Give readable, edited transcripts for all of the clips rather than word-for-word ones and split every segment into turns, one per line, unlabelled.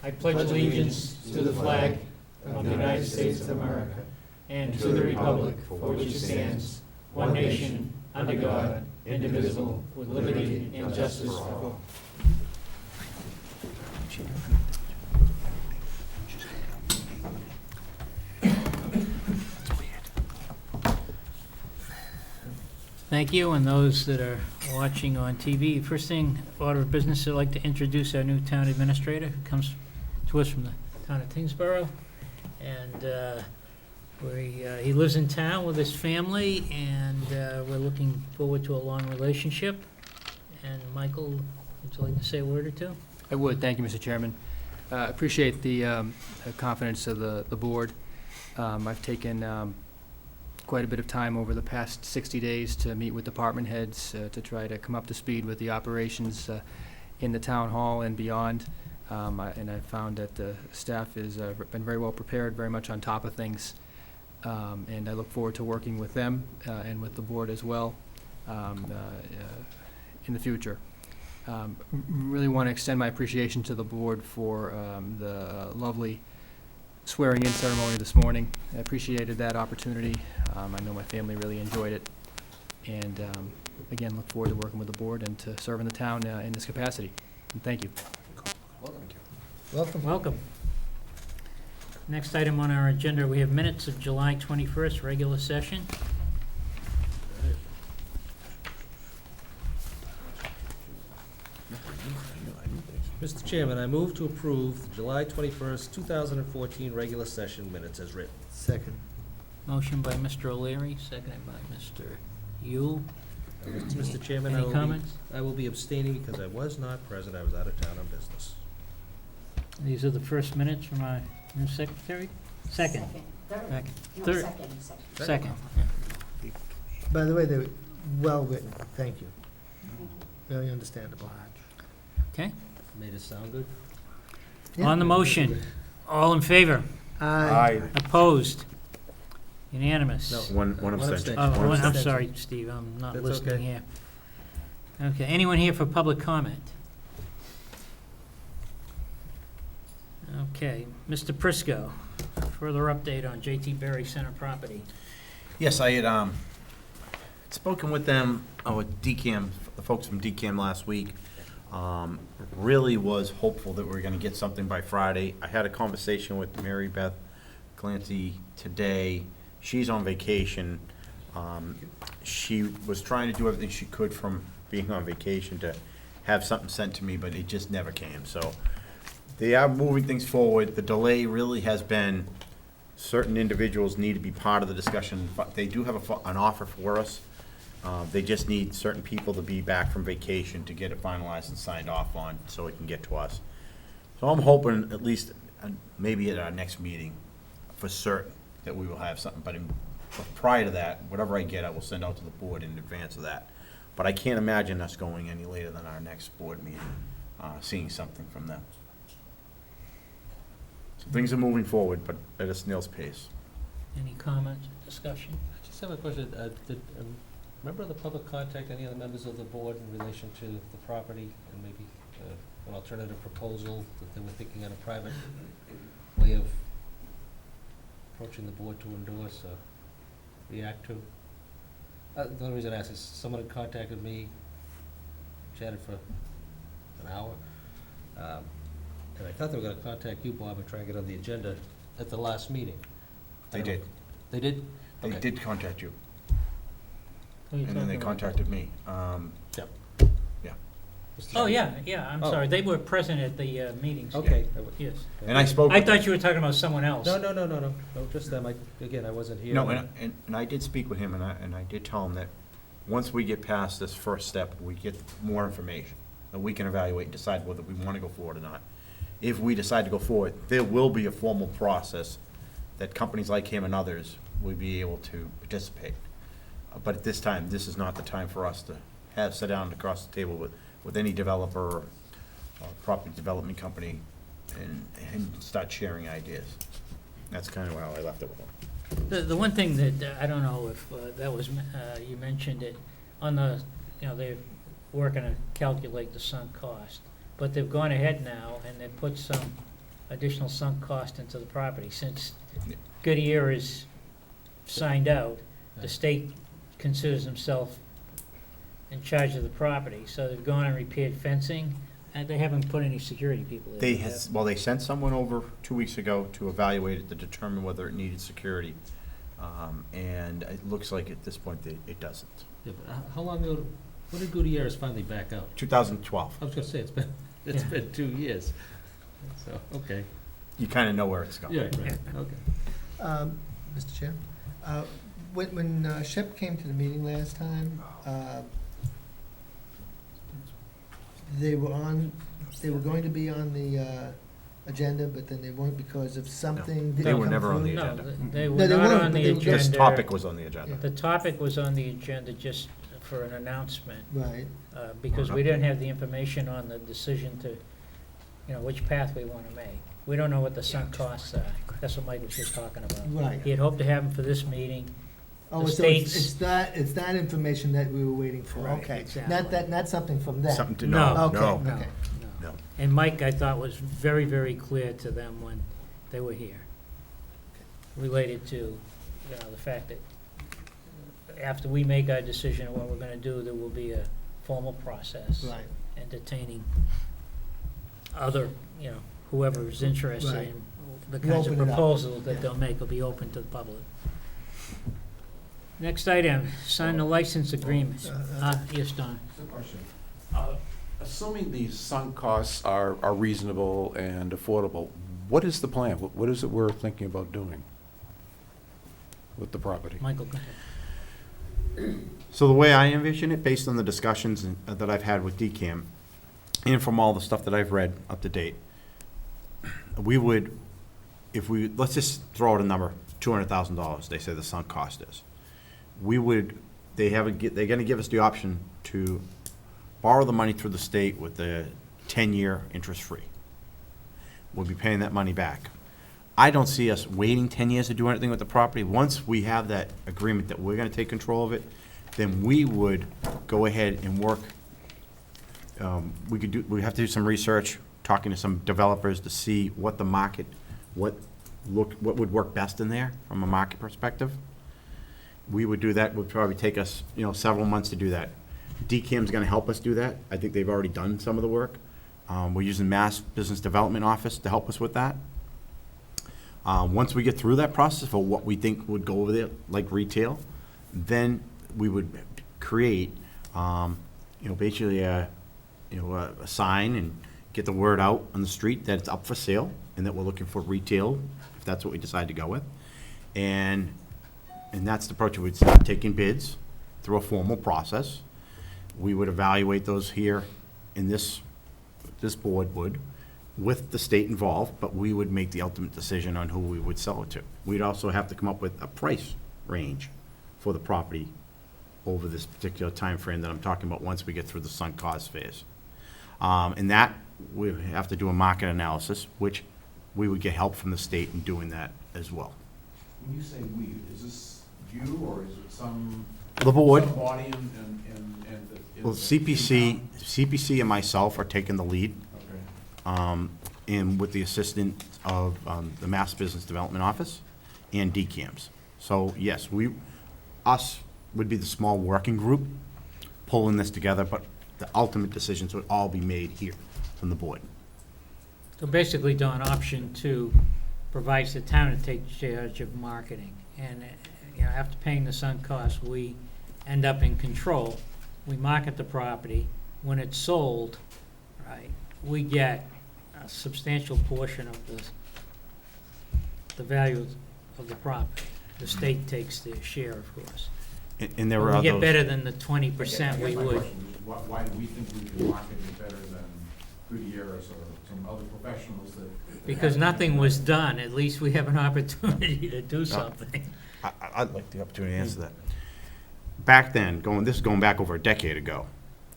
I pledge allegiance to the flag of the United States of America and to the republic for which it stands, one nation, under God, indivisible, with liberty and justice for all. Thank you, and those that are watching on TV. First thing, order of business, I'd like to introduce our new town administrator, who comes to us from the town of Tingsboro. And he lives in town with his family, and we're looking forward to a long relationship. And Michael, would you like to say a word or two?
I would. Thank you, Mr. Chairman. Appreciate the confidence of the board. I've taken quite a bit of time over the past 60 days to meet with department heads to try to come up to speed with the operations in the town hall and beyond. And I found that the staff has been very well prepared, very much on top of things. And I look forward to working with them and with the board as well in the future. Really want to extend my appreciation to the board for the lovely swearing-in ceremony this morning. I appreciated that opportunity. I know my family really enjoyed it. And again, look forward to working with the board and to serving the town in this capacity. And thank you.
Welcome. Welcome. Next item on our agenda, we have minutes of July 21st, regular session.
Mr. Chairman, I move to approve the July 21st, 2014 regular session minutes as written.
Second.
Motion by Mr. O'Leary, seconded by Mr. Yule.
Mr. Chairman,
Any comments?
I will be abstaining because I was not present. I was out of town on business.
These are the first minutes from our new secretary? Second.
Third.
Second.
No,
Third.
second.
Second.
By the way, they were well written. Thank you. Very understandable.
Okay.
Made it sound good?
Yeah.
On the motion, all in favor?
Aye.
Opposed? Unanimous?
No.
One abstention.
abstention.
Oh,
One
I'm
abstention.
sorry, Steve, I'm not
That's
listening
okay.
here. Okay, anyone here for public comment? Okay, Mr. Prisco, further update on J.T. Berry Center property.
Yes, I had spoken with them, with DCAM, the folks from DCAM last week. Really was hopeful that we were gonna get something by Friday. I had a conversation with Mary Beth Clancy today. She's on vacation. She was trying to do everything she could from being on vacation to have something sent to me, but it just never came. So they are moving things forward. The delay really has been certain individuals need to be part of the discussion. But they do have an offer for us. They just need certain people to be back from vacation to get it finalized and signed off on so it can get to us. So I'm hoping at least maybe at our next meeting for certain that we will have something. But prior to that, whatever I get, I will send out to the board in advance of that. But I can't imagine us going any later than our next board meeting, seeing something from them. So things are moving forward, but at a snail's pace.
Any comments, discussion?
I just have a question. Did a member of the public contact any of the members of the board in relation to the property and maybe an alternative proposal that they were thinking on a private way of approaching the board to endorse or react to? The only reason I ask is someone had contacted me, chatted for an hour, and I thought they were gonna contact you, Bob, and try and get on the agenda at the last meeting. I
They
don't-
did.
They did?
They
Okay.
did contact you,
Who are you
and then they
talking about?
contacted me.
Mr.
Oh,
Chairman.
yeah, I'm
Oh.
sorry, they were present at the meetings.
Okay.
Yes.
And I spoke.
I
with them.
thought you were talking about someone else.
No, just them. Again, I wasn't here.
No, and I did speak with him, and I did tell him that once we get past this first step, we get more information, and we can evaluate and decide whether we want to go forward or not. If we decide to go forward, there will be a formal process that companies like him and others will be able to participate. But at this time, this is not the time for us to sit down across the table with any developer or property development company and start sharing ideas. That's kind of how I left it with them.
The one thing that, I don't know if that was, you mentioned it, on the, they're working to calculate the sunk cost, but they've gone ahead now and they put some additional sunk cost into the property. Since Goodyear is signed out, the state considers himself in charge of the property, so they've gone and repaired fencing, and they haven't put any security people there.
They sent someone over 2 weeks ago to evaluate it to determine whether it needed security. And it looks like at this point it doesn't.
Yeah, but how long ago, when did Gutierrez finally back out?
2012.
I was gonna say, it's been 2 years. So, okay.
You kind of know where it's going.
Yeah, right, okay.
Mr. Chair, when Shep came to the meeting last time, they were going to be on the agenda, but then they weren't because of something
They
didn't
were
come
never on
through.
the
No,
agenda.
they
No,
were
they
not
weren't,
on
but
the
they-
agenda.
This topic was on the agenda.
The topic was on the agenda just for an announcement,
Right,
because we didn't have the information on the decision to, which path we want to make. We don't know what the sunk costs are. That's what Mike was just talking about.
right.
He had hoped to have them for this meeting.
Oh,
The
so it's
states-
it's that information that we were waiting for,
Right,
okay.
exactly.
Not something from them.
Something to
No.
know.
Okay,
No.
okay.
No.
And Mike, I thought, was very, very clear to them when they were here, related to, the fact that after we make our decision on what we're gonna do, there will be a formal process.
Right,
Entertaining other, whoever is interested
Right.
in the
We'll
kinds of
open it up.
proposals
Yeah.
that they'll make will be open to the public. Next item, sign the license agreement. Yes, Don?
Good question. Assuming the sunk costs are reasonable and affordable, what is the plan? What is it we're thinking about doing with the property?
Michael, go ahead.
So the way I envision it, based on the discussions that I've had with DCAM, and from all the stuff that I've read up to date, we would, let's just throw out a number, $200,000, they say the sunk cost is. They're gonna give us the option to borrow the money through the state with the 10-year interest-free. We'll be paying that money back. I don't see us waiting 10 years to do anything with the property. Once we have that agreement that we're gonna take control of it, then we would go ahead and work. We have to do some research, talking to some developers to see what the market, what would work best in there from a market perspective. We would do that. It would probably take us, several months to do that. DCAM's gonna help us do that. I think they've already done some of the work. We're using Mass Business Development Office to help us with that. Once we get through that process for what we think would go over there, like retail, then we would create, basically a sign and get the word out on the street that it's up for sale and that we're looking for retail, if that's what we decide to go with. And that's the approach. We'd start taking bids through a formal process. We would evaluate those here in this board would, with the state involved, but we would make the ultimate decision on who we would sell it to. We'd also have to come up with a price range for the property over this particular time frame that I'm talking about once we get through the sunk cost phase. And that, we have to do a market analysis, which we would get help from the state in doing that as well.
When you say we, is this you or is it some?
The board.
Some body and.
Well, CPC and myself are taking the lead,
Okay.
and with the assistance of the Mass Business Development Office and DCAMs. So, yes, us would be the small working group pulling this together, but the ultimate decisions would all be made here from the board.
So basically, Don, option 2 provides the town to take charge of marketing. And, after paying the sunk cost, we end up in control. We market the property. When it's sold, right, we get a substantial portion of the value of the property. The state takes their share, of course.
And there were
We
others.
get better than the 20% we
I guess my
would.
question is, why do we think we can market it better than Gutierrez or some other professionals that?
Because nothing was done, at least we have an opportunity to do something.
I'd like the opportunity to answer that. Back then, this is going back over a decade ago,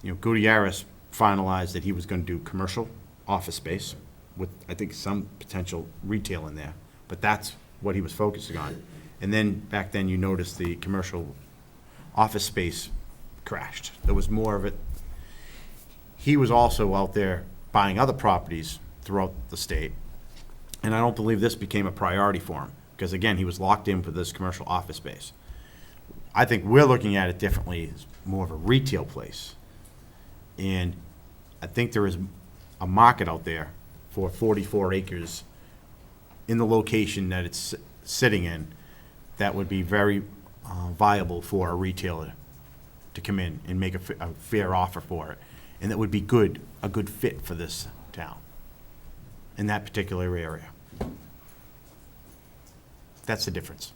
Gutierrez finalized that he was going to do commercial office space with, I think, some potential retail in there, but that's what he was focusing on. And then, back then, you noticed the commercial office space crashed. There was more of it. He was also out there buying other properties throughout the state, And I don't believe this became a priority for him, because again, he was locked in for this commercial office space. I think we're looking at it differently, as more of a retail place. And I think there is a market out there for 44 acres in the location that it's sitting in that would be very viable for a retailer to come in and make a fair offer for it. And that would be a good fit for this town in that particular area. That's the difference.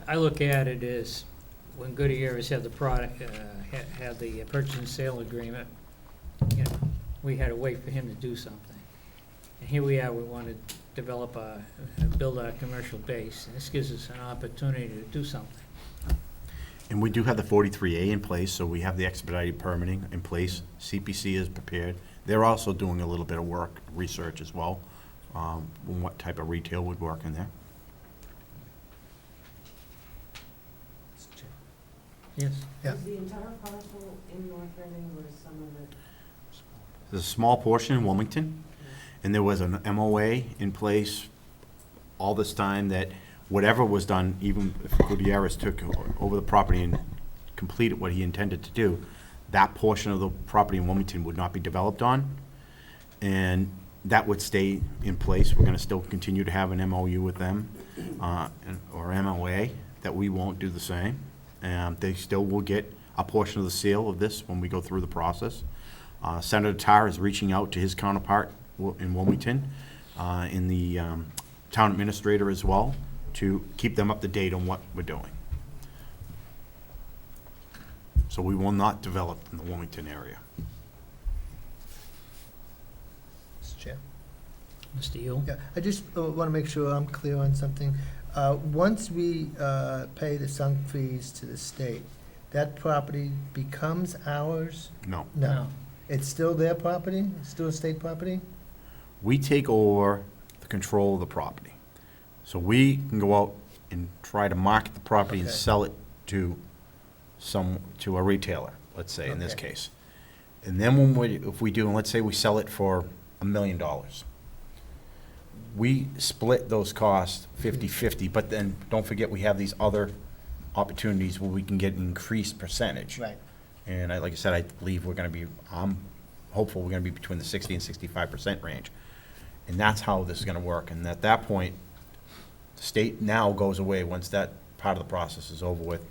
I look at it as when Gutierrez had the product, had the purchase and sale agreement, you know, we had to wait for him to do something. And here we are, we want to develop build our commercial base, and this gives us an opportunity to do something.
And we do have the 43A in place, so we have the expedited permitting in place. CPC is prepared. They're also doing a little bit of work, research as well, on what type of retail would work in there.
Yes.
Yeah.
Is the entire parcel in North Reading or is some of it?
There's a small portion in Wilmington, and there was an MOA in place all this time that whatever was done, even if Gutierrez took over the property and completed what he intended to do, that portion of the property in Wilmington would not be developed on, and that would stay in place. We're gonna still continue to have an MOU with them, or MOA, that we won't do the same. They still will get a portion of the sale of this when we go through the process. Senator Tarr is reaching out to his counterpart in Wilmington, in the town administrator as well, to keep them up to date on what we're doing. So we will not develop in the Wilmington area.
Mr. Chair.
Mr. Yule?
Yeah, I just want to make sure I'm clear on something. Once we pay the sunk fees to the state, that property becomes ours?
No.
No. It's still their property? It's still state property?
We take over the control of the property. So we can go out and try to market the property and
Okay.
sell it to a retailer, let's say, in this
Okay.
case. And then if we do, and let's say we sell it for $1 million, we split those costs 50-50, but then don't forget we have these other opportunities where we can get an increased percentage.
Right.
And like I said, I believe I'm hopeful we're gonna be between the 60 and 65% range. And that's how this is gonna work. And at that point, the state now goes away once that part of the process is over with.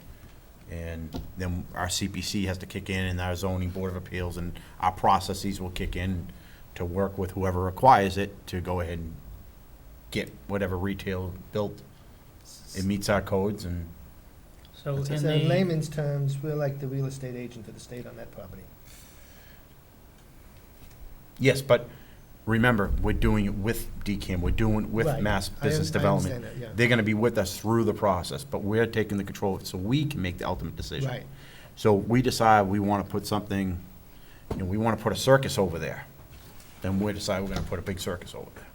And then our CPC has to kick in, and our zoning board of appeals, and our processes will kick in to work with whoever requires it to go ahead and get whatever retail built. It meets our codes, and
So
So
in
in
the,
layman's terms, we're like the real estate agent of the state on that property.
yes, but remember, we're doing it with DCAM, we're doing it with
Right.
Mass
I
Business
I
Development.
understand that, yeah.
They're gonna be with us through the process, but we're taking the control of it, so we can make the ultimate decision.
Right.
So we decide we wanna put something, we wanna put a circus over there, then we decide we're gonna put a big circus over there.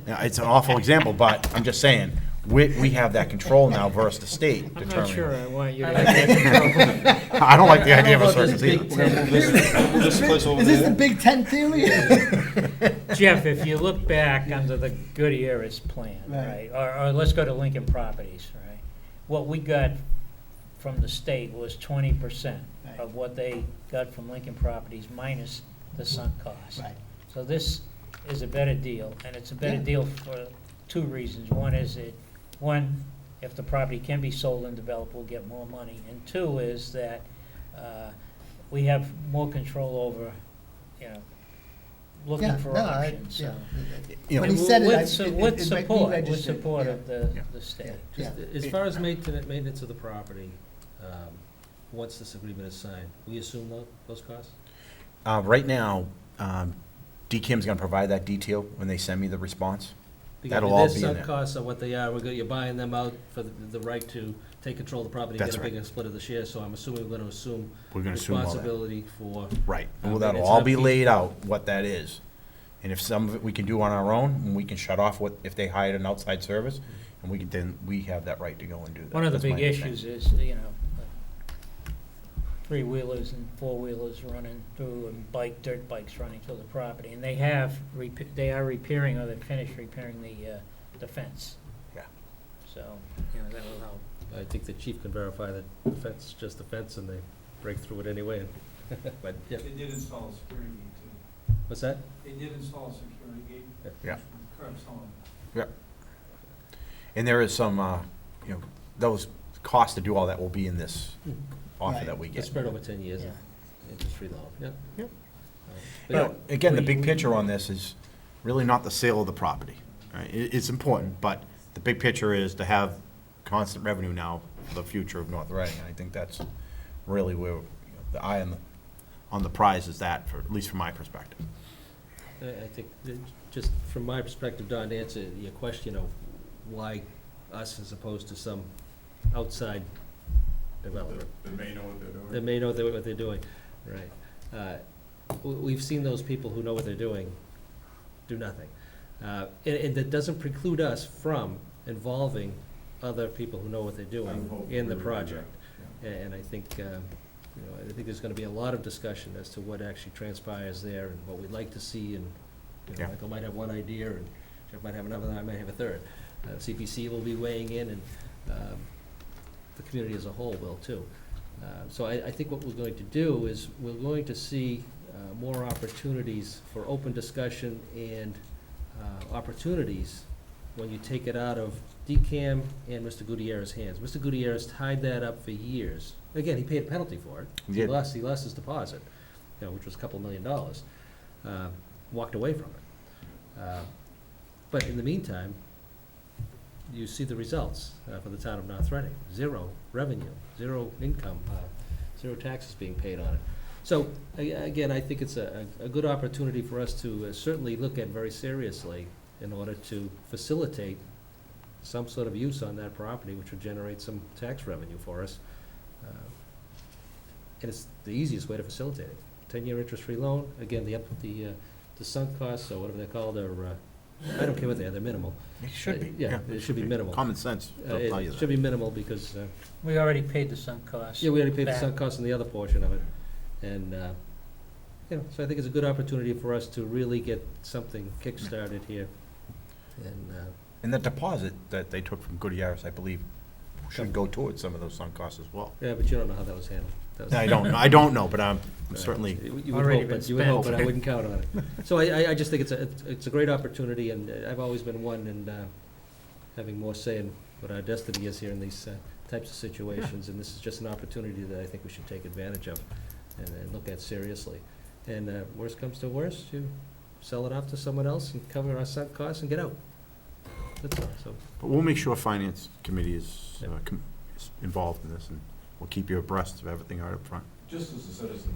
Now, it's an awful example, but I'm just saying, we have that control now versus the state
I'm
determining.
not sure I want you to have that control.
I don't like the idea of a
I don't know about
circus
this
either.
big tent. Move this place over
Is this the
there.
Big Tent theory?
Jeff, if you look back under the Gutierrez plan,
Right.
right, or let's go to Lincoln Properties, right? What we got from the state was 20%
Right.
of what they got from Lincoln Properties minus the sunk cost.
Right.
So this is a better deal, and it's a better
Yeah.
deal for two reasons. One, if the property can be sold and developed, we'll get more money. And two is that we have more control over, you know, looking
Yeah,
for
no,
options, so.
You know,
When he said it,
With
I-
su-
it-
with
it might be
support, with
registered,
support
yeah.
of the
Yeah.
state.
Yeah.
Just as far as maintenance of the property, once this agreement is signed, we assume those costs?
Right now, DCAM's gonna provide that detail when they send me the response. That'll all
Because
be in
their
there.
sunk costs are what they are, you're buying them out for the right to take control of the property,
That's
get a
right.
bigger split of the shares, so I'm assuming we're gonna assume
We're gonna assume all that.
responsibility for,
Right, well,
but
that'll
it's
all
up
be
to you.
laid out, what that is. And if some of it we can do on our own, and we can shut off if they hired an outside service, and we have that right to go and do that.
One of the
That's my
big
understanding.
issues is, you know, three-wheelers and four-wheelers running through and dirt bikes running through the property. And they are repairing, or they've finished repairing the fence.
Yeah.
So, that will help.
I think the chief can verify that the fence is just a fence and they break through it anyway. But, yeah,
They did install a security gate too.
what's that?
They did install a security gate.
Yeah.
Curbs on.
And there is some, those costs to do all that will be in this offer that we
It's
get.
spread over 10 years,
Yeah.
interest-free loan, yeah.
Yep.
But
You
yeah,
know, again, the
we-
big picture on this is really not the sale of the property. Right? It's important, but the big picture is to have constant revenue now for the future of North Reading. And I think that's really where the eye on the prize is at, for at least from my perspective.
I think, that just from my perspective, Don, to answer your question of why us as opposed to some outside developer.
They may know what they're doing.
They may know what they're doing, right. We've seen those people who know what they're doing do nothing. And that doesn't preclude us from involving other people who know what they're doing in the project. And I think, I think there's gonna be a lot of discussion as to what actually transpires there and what we'd like to see, and,
Yeah.
Michael might have one idea, and Jeff might have another, and I might have a third. CPC will be weighing in, and, the community as a whole will too. So I think what we're going to do is, we're going to see, more opportunities for open discussion and, opportunities when you take it out of DCAM and Mr. Gutierrez's hands. Mr. Gutierrez tied that up for years. Again, he paid a penalty for it.
He
He
did.
lost his deposit, which was a couple $1 million. Walked away from it. But in the meantime, you see the results for the town of North Reading. 0 revenue, 0 income, 0 taxes being paid on it. So, again, I think it's a good opportunity for us to certainly look at very seriously in order to facilitate some sort of use on that property, which would generate some tax revenue for us. And it's the easiest way to facilitate it. 10-year interest-free loan, again, the sunk costs, or whatever they're called, are, I don't care what they are, they're minimal.
It should be.
Yeah, it should be minimal.
Common sense will tell you
It
that.
should be minimal because,
We already paid the sunk costs.
yeah, we already paid the
back.
sunk cost on the other portion of it. And, so I think it's a good opportunity for us to really get something kick-started here. And,
And the deposit that they took from Gutierrez, I believe, should go towards some of those sunk costs as well.
yeah, but you don't know how that was handled. That was-
I don't know, but I'm
Right.
certainly,
You would
Already
hope,
been
but you would hope,
spent.
but I wouldn't count on it. So I just think it's a great opportunity, and I've always been one in having more say in what our destiny is here in these types of situations, and this is just an opportunity that I think we should take advantage of and look at seriously. And worst comes to worst, you sell it off to someone else and cover our sunk costs and get out. That's all, so.
but we'll make sure Finance Committee is
Yep.
is involved in this, and we'll keep you abreast of everything right up front.
Just as a citizen,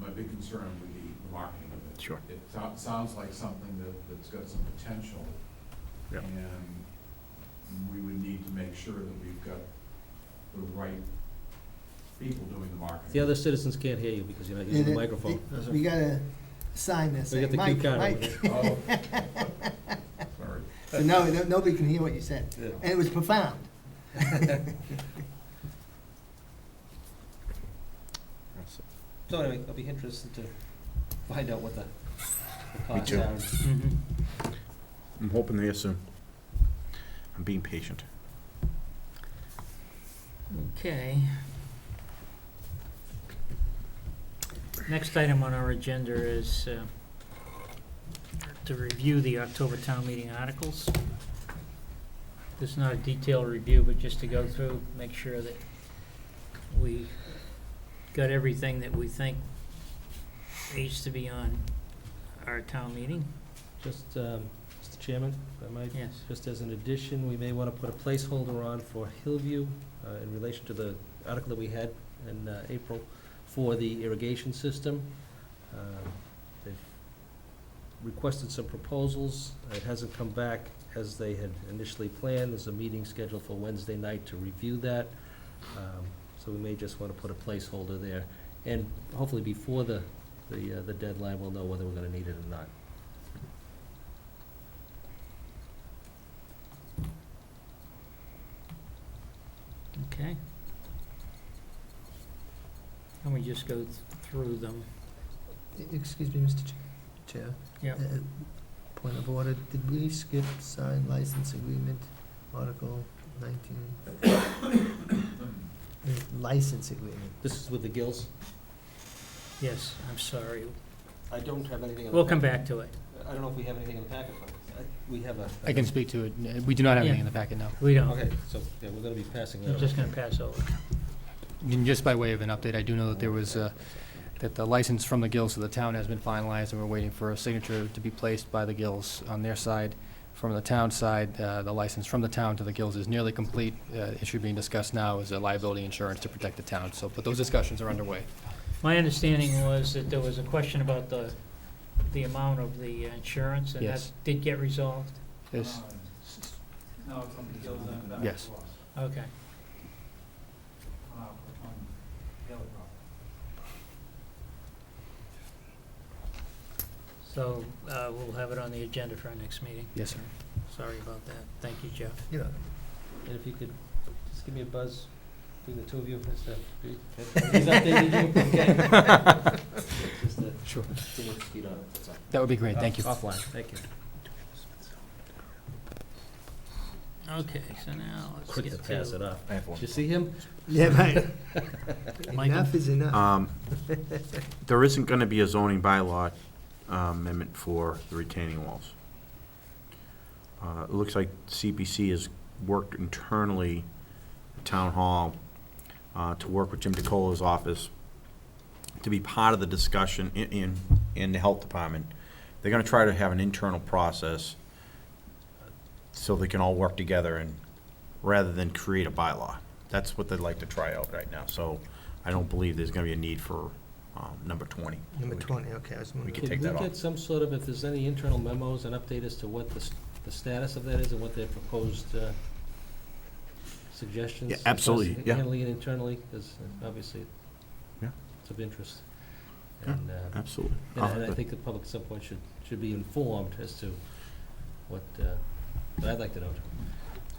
my big concern would be the marketing of it.
Sure.
It sounds like something that's got some potential.
Yep.
And we would need to make sure that we've got the right people doing the marketing.
The other citizens can't hear you because you're not using the microphone.
We gotta sign this,
We got the
Mike,
cue counter over
Mike.
here.
Oh, sorry.
So nobody can hear what you said.
Yeah.
And it was profound.
So anyway, I'll be interested to find out what the costs
too.
are.
Mhm.
I'm hoping to hear soon. I'm being patient.
Okay. Next item on our agenda is to review the October town meeting articles. This is not a detailed review, but just to go through, make sure that we got everything that we think needs to be on our town meeting.
Just, Mr. Chairman, if I might,
Yes.
just as an addition, we may want to put a placeholder on for Hillview in relation to the article that we had in April for the irrigation system. They've requested some proposals. It hasn't come back as they had initially planned. There's a meeting scheduled for Wednesday night to review that. So we may just want to put a placeholder there. And hopefully before the deadline, we'll know whether we're going to need it or not.
Okay. Can we just go through them?
Excuse me, Mr. Chair.
Yeah.
Point of order, did we skip sign license agreement, Article 19? License agreement.
This is with the Gills.
Yes, I'm sorry.
I don't have anything in the
We'll come
packet.
back to it.
I don't know if we have anything in the packet, but we have a.
I can speak to it. We do not have anything
Yeah.
in the packet now.
We don't.
Okay, so, yeah, we're gonna be passing that.
I'm just
over.
gonna pass over.
And just by way of an update, I do know that there was, that the license from the Gills to the town has been finalized, and we're waiting for a signature to be placed by the Gills on their side. From the town side, the license from the town to the Gills is nearly complete. Issue being discussed now is a liability insurance to protect the town, so, but those discussions are underway.
My understanding was that there was a question about the amount of the insurance, and that
Yes.
did get resolved?
This,
Now it's on the Gills and back
Yes.
to us.
Okay.
On the other property.
So, we'll have it on the agenda for our next meeting.
yes, sir.
Sorry about that. Thank you, Jeff.
You know,
And if you could just give me a buzz between the two of you, he's updating you, okay? Just to
Sure.
see what's speed on it, that's all.
That would be great, thank you.
Offline, thank you.
Okay, so now let's
Quick
get
to
to.
pass it off.
I have one.
Did you see him?
yeah, right.
Michael?
Enough is enough.
There isn't gonna be a zoning bylaw amendment for the retaining walls. It looks like CPC has worked internally at Town Hall to work with Jim DeColo's office to be part of the discussion in the health department. They're gonna try to have an internal process so they can all work together and, rather than create a bylaw. That's what they'd like to try out right now, so I don't believe there's gonna be a need for number 20.
Number 20, okay, I was
We
moving.
could take that
Could we
off.
get some sort of, if there's any internal memos, an update as to what the status of that is and what their proposed suggestions?
Yeah, absolutely, yeah.
Handling it internally, because obviously
Yeah.
it's of interest.
Yeah.
And,
Absolutely.
and I think the public at some point should be informed as to what I'd like to know.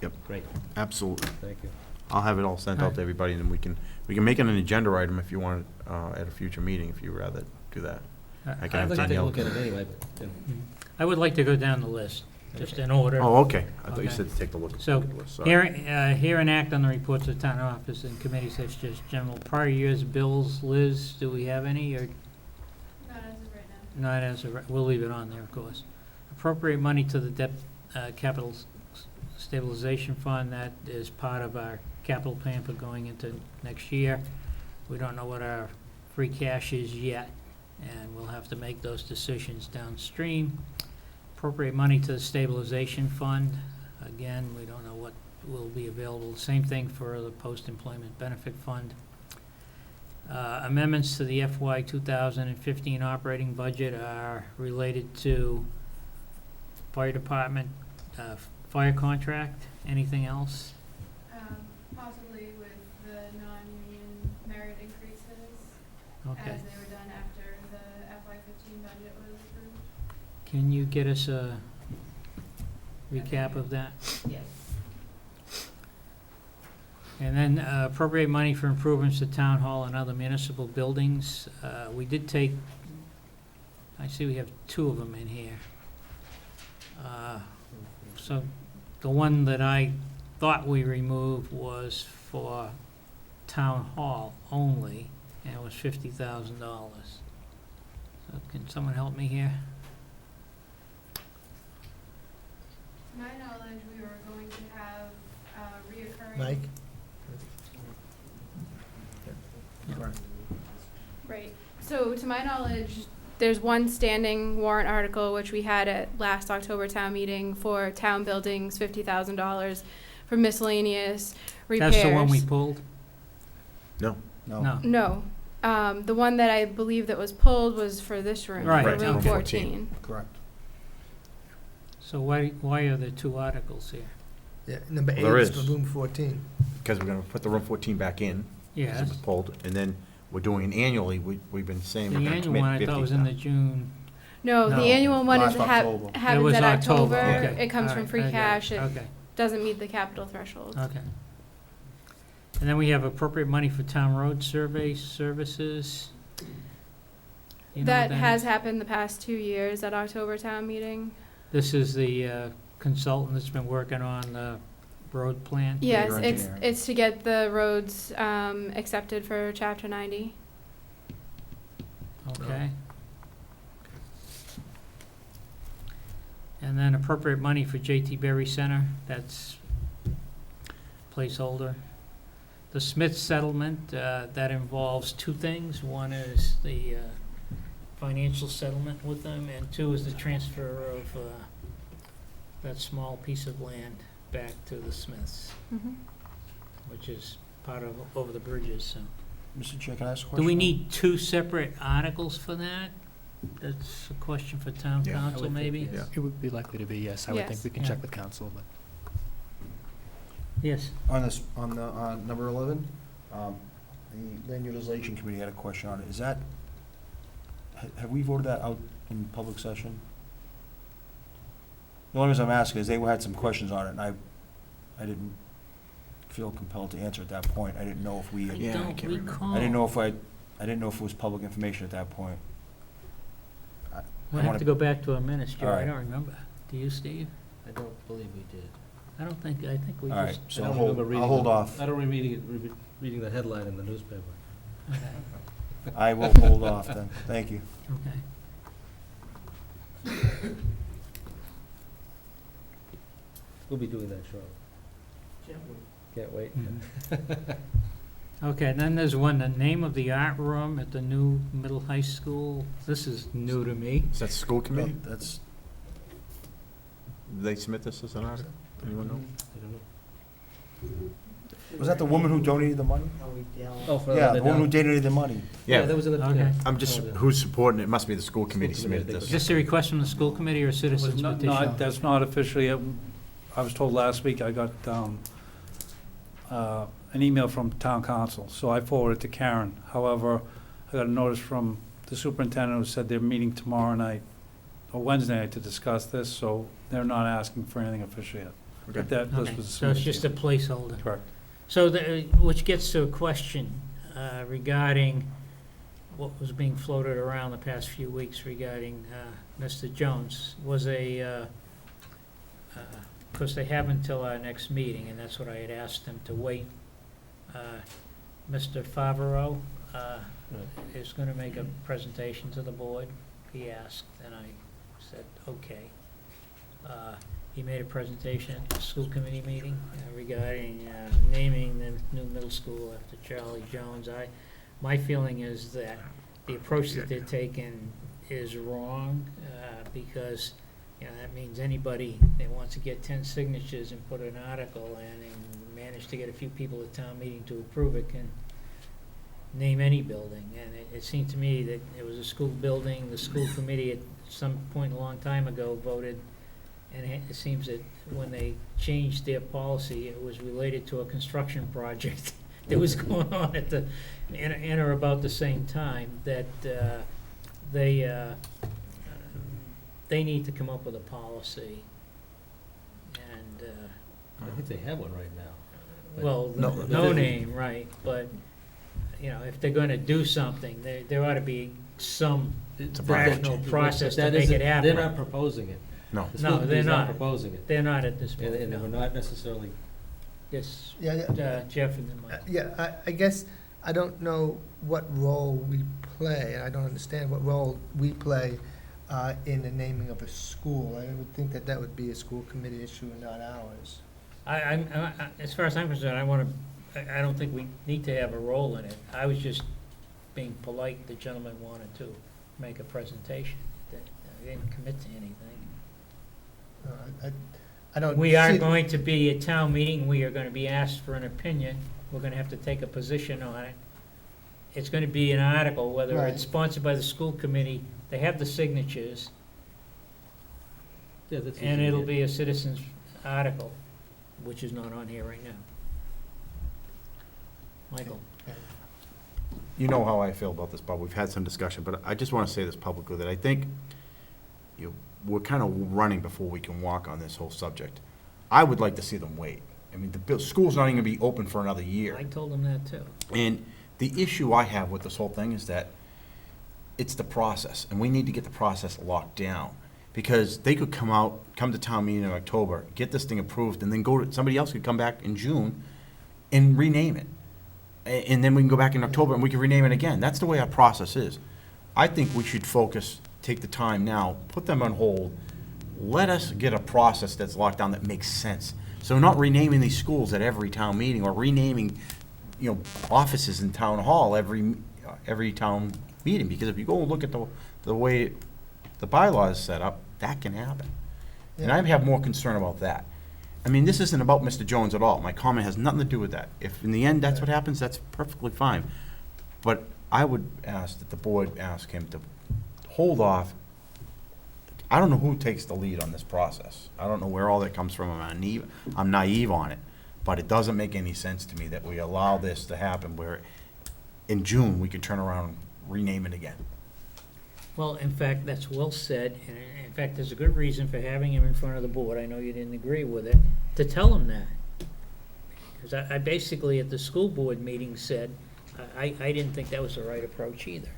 Yep.
Great,
Absolutely.
thank you.
I'll have it all sent out to everybody, and then we can make it an agenda item if you want, at a future meeting, if you'd rather do that. I can
I'd
have
like to take a
Danielle.
look at it anyway, but, you know.
I would like to go down the list, just in order.
Oh, okay. I thought you
Okay.
said to take the look.
So,
look at the list. Sorry.
Hear and act on the reports of town office and committee such as general prior years bills. Liz, do we have any, or
Not as of right now.
not as of, we'll leave it on there, of course. Appropriate money to the debt, capital stabilization fund, that is part of our capital plan for going into next year. We don't know what our free cash is yet, and we'll have to make those decisions downstream. Appropriate money to the stabilization fund, again, we don't know what will be available. Same thing for the post-employment benefit fund. Amendments to the FY 2015 operating budget are related to fire department, fire contract. Anything else?
Possibly with the non-union merit increases,
Okay.
as they were done after the FY 15 budget was approved.
Can you get us a recap of that?
Yes.
And then appropriate money for improvements to town hall and other municipal buildings. We did take, I see we have two of them in here. So the one that I thought we removed was for town hall only, and it was $50,000. So can someone help me here?
To my knowledge, we were going to have reoccurring.
Mike?
Right. So to my knowledge, there's one standing warrant article which we had at last October town meeting for town buildings, $50,000 for miscellaneous repairs.
That's the one we pulled?
No.
No.
No. The one that I believe that was pulled was for this room,
Right.
for
Right,
room
room
14.
Correct.
So why are there two articles here?
Yeah, number 8
There
is
is.
for room 14.
Because we're gonna put the room 14 back in. 'Cause
Yes.
it was pulled, and then we're doing it annually. We've been saying
The
we're gonna
annual
commit
one, I thought was in the
50,000.
June.
No,
No.
the annual one is
Last October. It
It was
happens in October.
Okay.
It comes
All
from
right,
free
I got it.
cash. It
Okay,
doesn't meet the capital threshold.
okay. And then we have appropriate money for town road survey services. You know
That
what
has
is?
happened the past 2 years at October town meeting.
This is the consultant that's been working on the road plan?
Yes,
your
it's,
engineering.
it's to get the roads, accepted for chapter 90.
Okay. And then appropriate money for J.T. Berry Center, that's placeholder. The Smith settlement, that involves two things. One is the financial settlement with them, and two is the transfer of that small piece of land back to the Smiths,
Mhm.
which is part of Over the Bridges, so.
Mr. Chair, can I ask a
Do
question?
we need two separate articles for that? That's a question for town
Yeah. I
council,
would think
maybe?
yes.
It would be likely to be, yes. I would think
Yes.
we can
Yeah.
check with council, but.
Yes.
On this, on the, on number 11, the land utilization committee had a question on it. Is that, have we voted that out in public session? The only reason I'm asking is they had some questions on it, and I didn't feel compelled to answer at that point. I didn't know if we
I
had,
Yeah, I
don't
can't remember.
recall.
I didn't know if I didn't know if it was public information at that point.
We'll
I
have
wanna-
to go back to our minutes, Joe.
All
I
right.
don't remember. Do you, Steve?
I don't believe we did.
I think we
All right,
just.
so
I
I'll
don't
hold,
remember reading
I'll hold
the-
off.
I don't remember reading the headline in the newspaper.
Okay.
I will hold off then. Thank you.
Okay.
We'll be doing that shortly. Can't wait.
Okay, then there's one, the name of the art room at the new middle high school. This is new to me.
Is that the school committee?
That's,
Did they submit this as an article? Anyone know?
I don't know.
was that the woman who donated the money?
Oh, for
Yeah, the woman who donated the money.
Yeah, that was in the.
Okay.
I'm just,
Oh, yeah.
who's supporting it? It must be the school committee
School committee,
submitted
I think
this.
Is this a request from the school committee or a citizen's
No,
petition?
that's not officially, I was told last week I got an email from town council, so I forwarded it to Karen. However, I got a notice from the superintendent who said they're meeting tomorrow night, or Wednesday night, to discuss this, so they're not asking for anything official yet. But that, this
Okay,
was
so it's
submitted
just
to
a placeholder.
you. Correct.
So, which gets to a question regarding what was being floated around the past few weeks regarding Mr. Jones. Was because they have until our next meeting, and that's what I had asked them to wait. Mr. Favreau is going to make a presentation to the board, he asked, and I said, okay. He made a presentation at the school committee meeting regarding naming the new middle school after Charlie Jones. My feeling is that the approach that they're taking is wrong, because, you know, that means anybody that wants to get 10 signatures and put an article in and manage to get a few people at town meeting to approve it can name any building. And it seemed to me that it was a school building, the school committee at some point a long time ago voted. And it seems that when they changed their policy, it was related to a construction project that was going on at the, in or about the same time, that they need to come up with a policy. And,
I think they have one right now. But-
well, no name, right, but, you know, if they're gonna do something, there ought to be some
It's a
rational
project.
process to
That
make
isn't-
it happen.
They're not proposing it.
No.
The
No,
school
they're
committee's
not.
proposing it.
They're not at this point,
And we're
no.
not necessarily,
Yes,
Yeah,
Jeff and then Mike.
yeah, I guess I don't know what role we play, and I don't understand what role we play in the naming of a school. I would think that that would be a school committee issue and not ours.
As far as I'm concerned, I don't think we need to have a role in it. I was just being polite, the gentleman wanted to make a presentation. They didn't commit to anything.
I don't.
We are
see-
going to be at town meeting, we are gonna be asked for an opinion, we're gonna have to take a position on it. It's gonna be an article, whether
Right.
it's sponsored by the school committee, they have the signatures,
yeah, that's.
and
easy to
it'll
get.
be a citizen's article, which is not on here right now. Michael?
You know how I feel about this, Bob. We've had some discussion, but I just want to say this publicly, that I think we're kind of running before we can walk on this whole subject. I would like to see them wait I mean, school's not even gonna be open for another year.
I told them that too.
And the issue I have with this whole thing is that it's the process, and we need to get the process locked down. Because they could come to town meeting in October, get this thing approved, and then somebody else could come back in June and rename it. And then we can go back in October and we can rename it again. That's the way our process is. I think we should take the time now, put them on hold, let us get a process that's locked down that makes sense. So not renaming these schools at every town meeting, or renaming, offices in town hall every town meeting, because if you go and look at the way the bylaw is set up, that can happen. And I have more concern about that. I mean, this isn't about Mr. Jones at all. My comment has nothing to do with that. If in the end that's what happens, that's perfectly fine. But I would ask that the board ask him to hold off. I don't know who takes the lead on this process. I don't know where all that comes from. I'm naive on it. But it doesn't make any sense to me that we allow this to happen where in June we can turn around and rename it again.
Well, in fact, that's well said, and in fact, there's a good reason for having him in front of the board, I know you didn't agree with it, to tell him that. Because I basically, at the school board meeting, said, I didn't think that was the right approach either.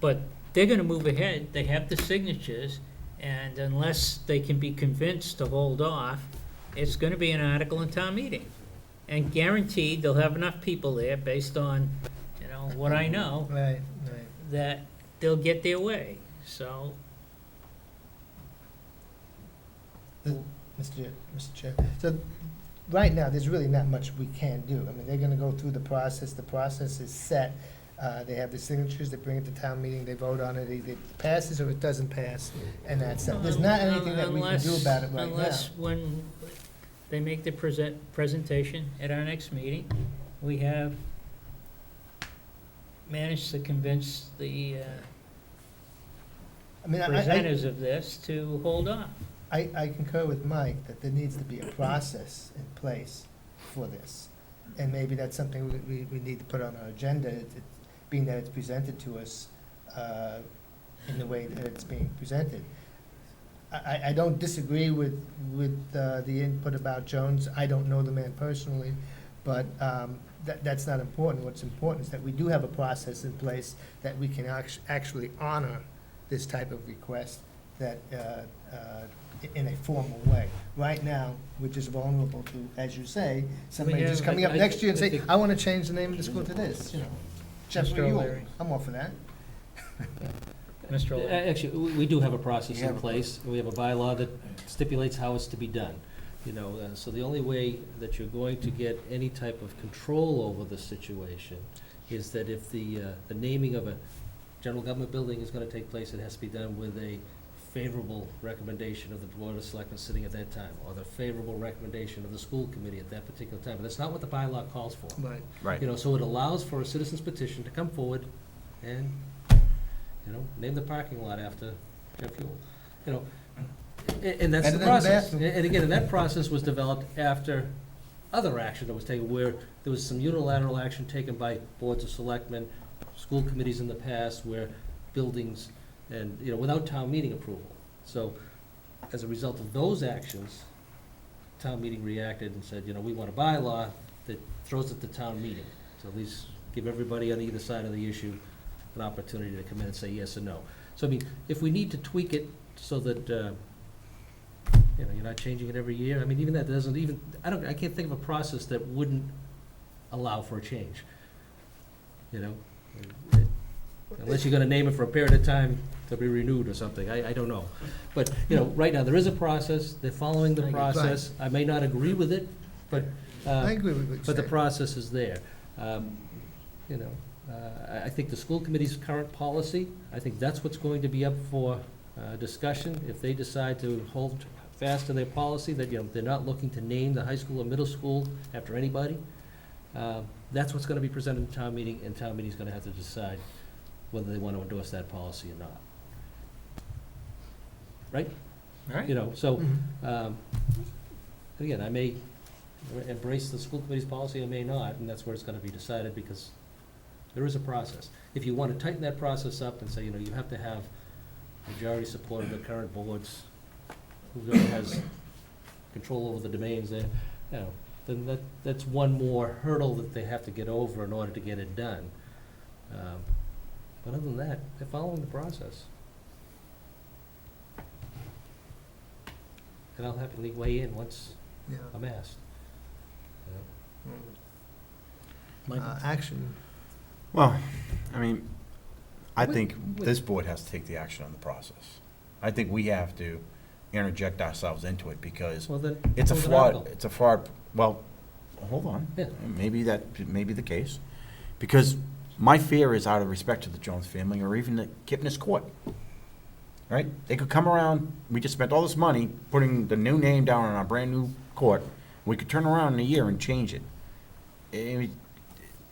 But they're gonna move ahead, they have the signatures, and unless they can be convinced to hold off, it's gonna be an article in town meeting. And guaranteed, they'll have enough people there, based on, what I know,
Right.
that they'll get their way, so.
Mr. Chair, so right now, there's really not much we can do. I mean, they're gonna go through the process is set. They have the signatures, they bring it to town meeting, they vote on it, either it passes or it doesn't pass, and that's it. There's not anything that we can do about it right now.
Unless when they make the presentation at our next meeting, we have managed to convince the
I mean,
presenters of this to hold off.
I concur with Mike that there needs to be a process in place for this. And maybe that's something we need to put on our agenda, being that it's presented to us in the way that it's being presented. I don't disagree with the input about Jones. I don't know the man personally, but that's not important. What's important is that we do have a process in place that we can actually honor this type of request that in a formal way. Right now, we're just vulnerable to, as you say, somebody just coming up next year and say, I want to change the name of the school to this, Jeff,
Mr.
where you?
O'Leary.
I'm all for that.
Mr. O'Leary.
Actually, we do have a process in place. We have a bylaw that stipulates how it's to be done. So the only way that you're going to get any type of control over the situation is that if the naming of a general government building is gonna take place, it has to be done with a favorable recommendation of the Board of Selectmen sitting at that time, or the favorable recommendation of the school committee at that particular time. But that's not what the bylaw calls for.
Right.
Right.
So it allows for a citizen's petition to come forward and, name the parking lot after Jeff Yule. And that's
Better
the
than the
process.
bathroom.
And again, and that process was developed after other action that was taken, where there was some unilateral action taken by boards of selectmen, school committees in the past, where buildings, and, without town meeting approval. So, as a result of those actions, town meeting reacted and said, we want a bylaw that throws it to town meeting. So at least give everybody on either side of the issue an opportunity to come in and say yes or no. So, if we need to tweak it so that, you're not changing it every year, even that doesn't even, I can't think of a process that wouldn't allow for a change. Unless you're gonna name it for a period of time to be renewed or something, I don't know. But, right now, there is a process, they're following the
Right.
process. I may not agree with it, but,
I agree with what you're
but the
saying.
process is there. I think the school committee's current policy, I think that's what's going to be up for discussion. If they decide to hold fast to their policy, that, they're not looking to name the high school or middle school after anybody, that's what's gonna be presented in town meeting, and town meeting's gonna have to decide whether they want to endorse that policy or not. Right?
All right.
So,
Mhm.
again, I may embrace the school committee's policy, I may not, and that's where it's gonna be decided, because there is a process. If you want to tighten that process up and say, you have to have majority support of the current boards, whoever has control over the domains there, then that's one more hurdle that they have to get over in order to get it done. But other than that, they're following the process. And I'll happily weigh in once
Yeah.
I'm asked.
Action.
Well, I mean, I
Wait,
think
wait.
this board has to take the action on the process. I think we have to interject ourselves into it because
Well, then,
it's a
hold an
flawed,
article.
it's a flawed, well, hold on.
Yeah.
Maybe that may be the case. Because my fear is out of respect to the Jones family or even the Kipnis Court. Right? They could come around, we just spent all this money putting the new name down on our brand-new court. We could turn around in a year and change it.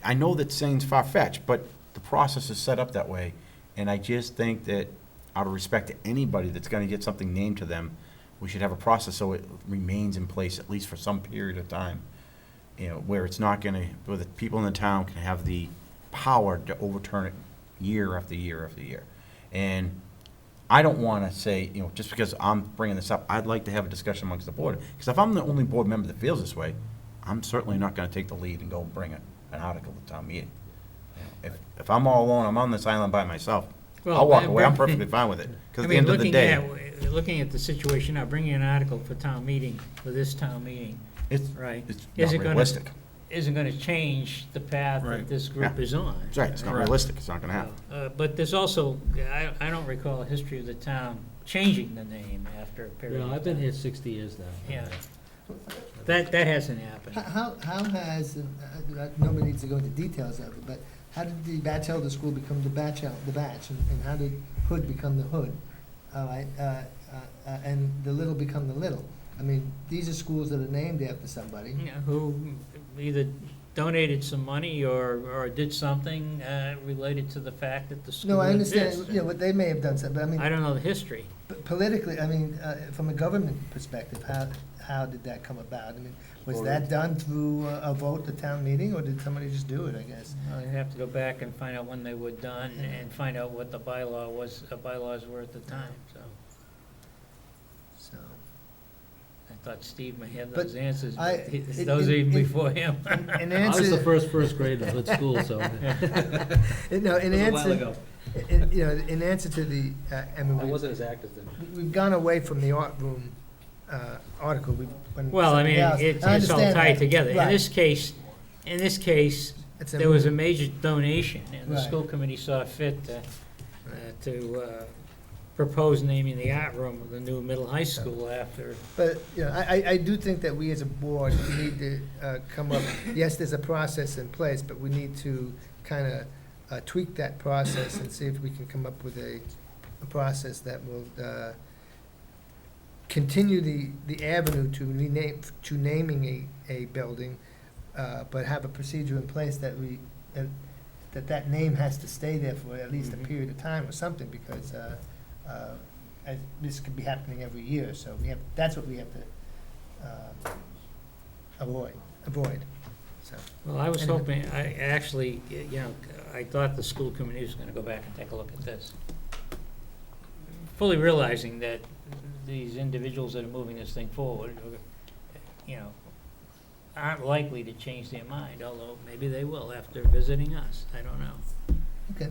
I know that saying's far-fetched, but the process is set up that way. And I just think that out of respect to anybody that's gonna get something named to them, we should have a process so it remains in place at least for some period of time. You know, where it's not gonna, where the people in the town can have the power to overturn it year after year after year. And I don't wanna say, you know, just because I'm bringing this up, I'd like to have a discussion amongst the board. Because if I'm the only board member that feels this way, I'm certainly not gonna take the lead and go bring an article to town meeting. If I'm all alone, I'm on this island by myself, I'll walk away, I'm perfectly fine with it. Because at the end of the day,
Looking at the situation now, bringing an article for town meeting, for this town meeting,
it's,
right,
it's
Is
not
it gonna-
realistic.
isn't gonna change the path
Right.
that this group
Yeah.
is on.
That's right, it's not realistic, it's not gonna happen.
But there's also, I don't recall a history of the town changing the name after a period
You
of
know, I've been
time.
here 60 years now.
Yeah. That hasn't happened.
How has, nobody needs to go into details of it, but how did the Batchelder School become the batch, and how did Hood become the Hood? All right, and the Little become the Little. I mean, these are schools that are named after somebody.
Yeah, who either donated some money or did something related to the fact that the school
No, I
exists.
understand, you know, what they may have done, but I mean,
I don't know the history.
politically, I mean, from a government perspective, how did that come about? I mean, was that done through a vote at town meeting, or did somebody just do it, I guess?
Well, you have to go back and find out when they were done and find out what the bylaws were at the time, so.
So,
I thought Steve may have
But
those answers,
I-
but
it-
those are
it-
even
it-
before him.
in
I was the
answer,
first grade in Hood School, so.
no, in
It was a while
answer,
ago.
you know, in answer to the, I mean,
I wasn't as active then.
we've gone away from the art room article.
Well, I mean, it's all
understand
tied
that.
together.
Right.
In this case,
It's
there was a
move.
major donation, and the
Right.
school committee saw fit to propose naming the art room of the new middle high school after.
But, you know, I do think that we as a board need to come up, yes, there's a process in place, but we need to kind of tweak that process and see if we can come up with a process that will continue the avenue to rename, to naming a building, but have a procedure in place that that name has to stay there for at least a period of time or something, because this could be happening every year, so that's what we have to avoid, so.
Well, I was
Anyway.
hoping, I actually, you know, I thought the school committee was gonna go back and take a look at this. Fully realizing that these individuals that are moving this thing forward, you know, aren't likely to change their mind, although maybe they will after visiting us. I don't know.
Okay,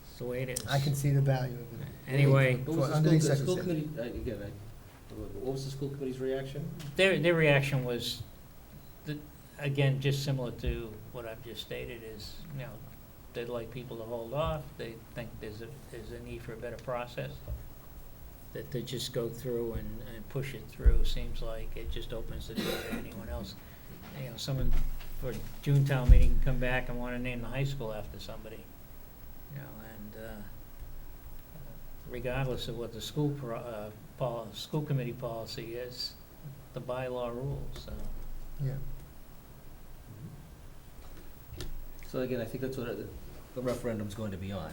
It's the way it is.
I can see the value of it.
Anyway,
What was
under
the
these
school
circumstances.
committee, again, what was the school committee's reaction?
their reaction was, again, just similar to what I've just stated, is, you know, they'd like people to hold off. They think there's a need for a better process, that they just go through and push it through. Seems like it just opens the door to anyone else. You know, someone for June town meeting can come back and want to name the high school after somebody, you know, and regardless of what the school school committee policy is, the bylaw rules, so.
Yeah.
So again, I think that's what the referendum's going to be on,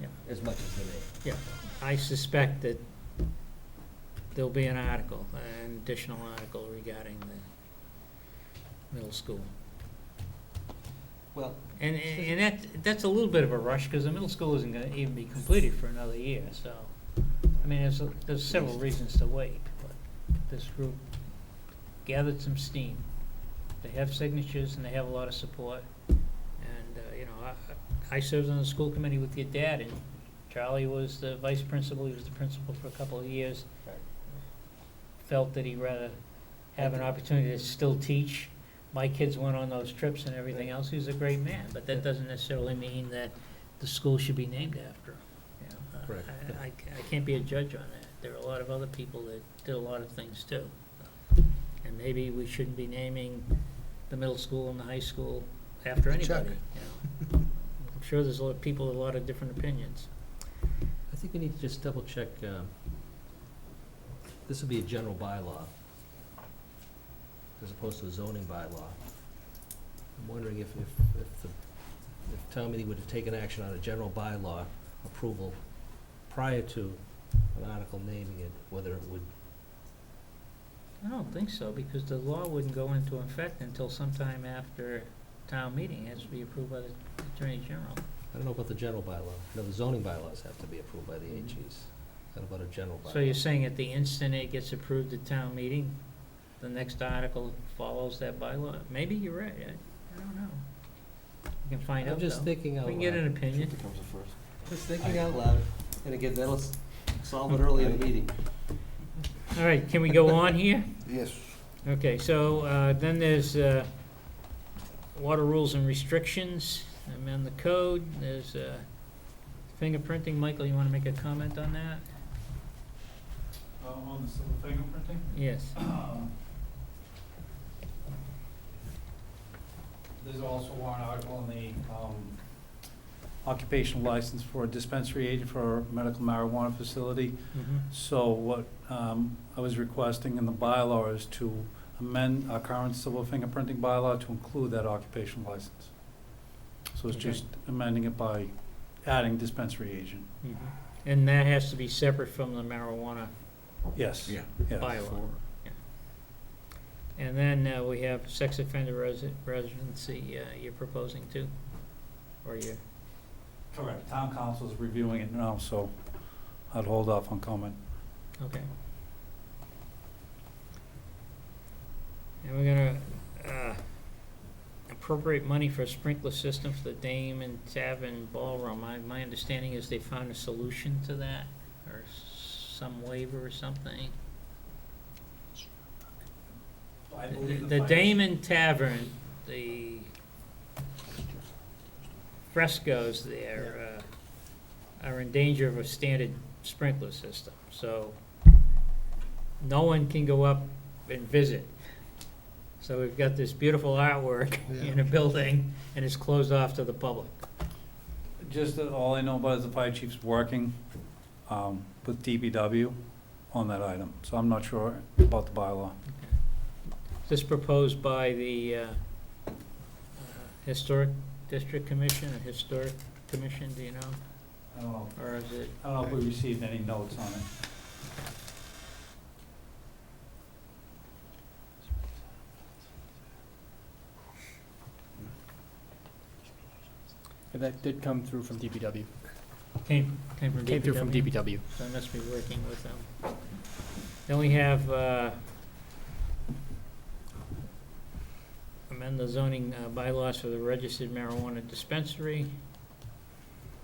Yeah.
as much as the name.
I suspect that there'll be an article, an additional article regarding the middle school.
Well,
And that's a little bit of a rush, because the middle school isn't gonna even be completed for another year, so, I mean, there's several reasons to wait, but this group gathered some steam. They have signatures and they have a lot of support. And, you know, I served on the school committee with your dad, and Charlie was the vice principal, he was the principal for a couple of years.
Right.
Felt that he'd rather have an opportunity to still teach. My kids went on those trips and everything else. He was a great man, but that doesn't necessarily mean that the school should be named after him. You know,
Correct.
I can't be a judge on that. There are a lot of other people that did a lot of things too. And maybe we shouldn't be naming the middle school and the high school after
Chuck.
anybody, you know. I'm sure there's a lot of people with a lot of different opinions.
I think we need to just double check, this would be a general bylaw as opposed to a zoning bylaw. I'm wondering if town meeting would have taken action on a general bylaw approval prior to an article naming it, whether it would.
I don't think so, because the law wouldn't go into effect until sometime after town meeting. It has to be approved by the Attorney General.
I don't know about the general bylaw. No, the zoning bylaws have to be approved by the AGs. Not about a general bylaw.
So you're saying at the instant it gets approved at town meeting, the next article follows that bylaw? Maybe you're right. I don't know. We can find out,
I'm just
though.
thinking out
We
loud.
can get an opinion.
Becomes a first.
Just thinking out loud. And again, that'll solve it early in the meeting.
All right, can we go on here?
Yes.
Okay, so then there's water rules and restrictions, amend the code. There's fingerprinting. Michael, you want to make a comment on that?
On the civil fingerprinting?
Yes.
There's also a warrant article in the occupational license for a dispensary agent for a medical marijuana facility.
Mm-hmm.
So what I was requesting in the bylaw is to amend our current civil fingerprinting bylaw to include that occupational license. So it's
Okay.
just amending it by adding dispensary agent.
Mm-hmm. And that has to be separate from the marijuana
Yes.
Yeah.
Yes.
bylaw. Yeah. And then we have sex offender residency you're proposing too? Or you're,
Correct. Town council is reviewing it now, so I'd hold off on comment.
okay. And we're gonna appropriate money for a sprinkler system for the Dame and Tavern Ballroom. My understanding is they found a solution to that, or some waiver or something.
I believe
The Dame and Tavern, the frescoes there are in danger of a standard sprinkler system, so no one can go up and visit. So we've got this beautiful artwork in a building, and it's closed off to the public.
Just that all I know about is the fire chief's working with DPW on that item, so I'm not sure about the bylaw.
This proposed by the Historic District Commission, or Historic Commission, do you know?
I don't know.
Or is it?
I don't know if we received any notes on it.
That did come through from DPW.
Came from DPW?
Came through from DPW.
So I must be working with them. Then we have amend the zoning bylaws for the registered marijuana dispensary.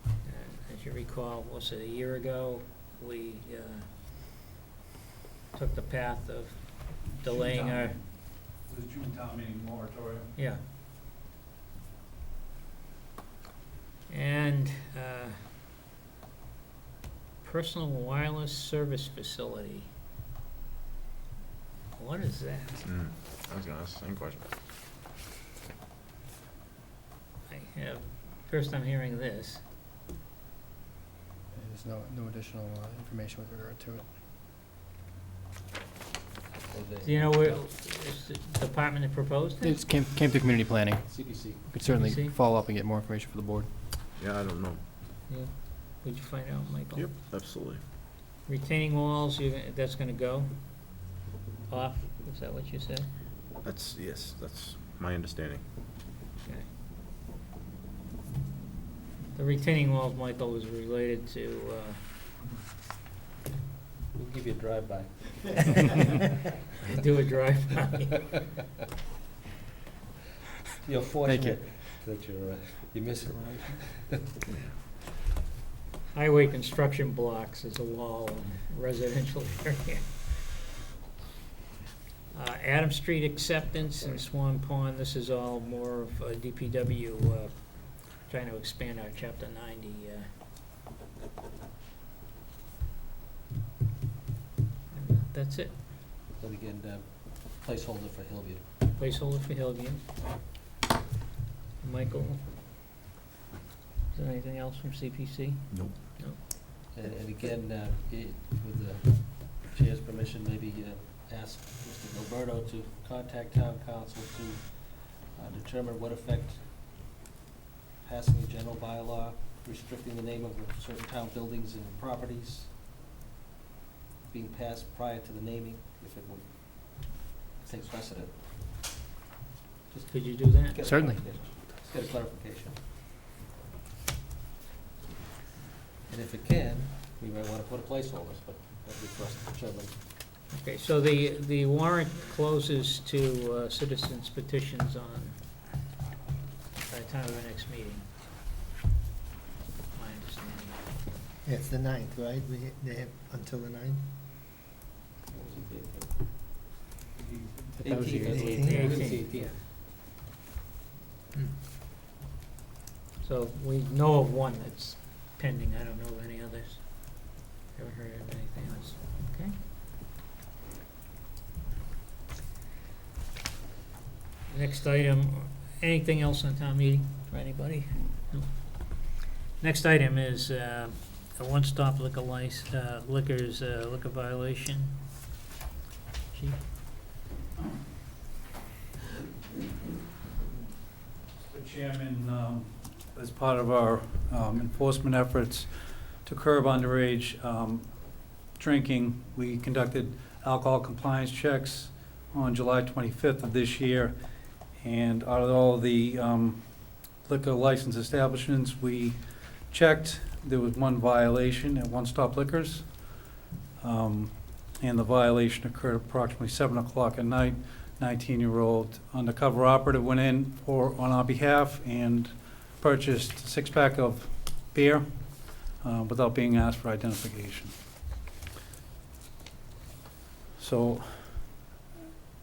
As you recall, was it a year ago, we took the path of delaying our,
The June town meeting moratorium.
yeah. And personal wireless service facility. What is that?
I was gonna ask the same question.
I have, first I'm hearing this.
There's no additional information with regard to it.
Do you know where, is the department that proposed it?
It came through community planning.
CPC.
We could certainly
CPC?
follow up and get more information for the board.
Yeah, I don't know.
Yeah. Would you find out, Michael?
Yep, absolutely.
Retaining walls, that's gonna go off, is that what you said?
Yes, that's my understanding.
Okay. The retaining walls, Michael, was related to,
We'll give you a drive-by.
Do a drive-by.
You're fortunate that you miss it.
Highway construction blocks is a wall in residential area. Adam Street acceptance and Swan Pond, this is all more of a DPW, trying to expand our chapter 90. And that's it.
But again, placeholder for Hillview.
Placeholder for Hillview. Michael, is there anything else from CPC?
Nope.
And again, with the chair's permission, maybe ask Mr. Gilberto to contact town council to determine what effect passing a general bylaw restricting the name of certain town buildings and properties being passed prior to the naming, if it would take precedent. Just
Could you do that?
get a
Certainly.
clarification. Just get a clarification. And if it can, we might want to put a placeholder, but that'd be for us to determine.
Okay, so the warrant closes to citizens petitions on, by the time of the next meeting. My understanding.
Yeah, it's the 9th, right? They have until the 9th?
What was it, the
That was the
18th, I believe.
18th.
Yeah, it's the 18th.
So we know of one that's pending, I don't know of any others. Haven't heard of anything else, okay? Next item, anything else on town meeting for anybody? No. Next item is a one-stop liquor liquor violation. Chief?
Mr. Chairman, as part of our enforcement efforts to curb underage drinking, we conducted alcohol compliance checks on July 25th of this year. And out of all the liquor license establishments we checked, there was one violation at One Stop Liquors. And the violation occurred approximately 7 o'clock at night. 19-year-old undercover operative went in on our behalf and purchased a 6-pack of beer without being asked for identification. So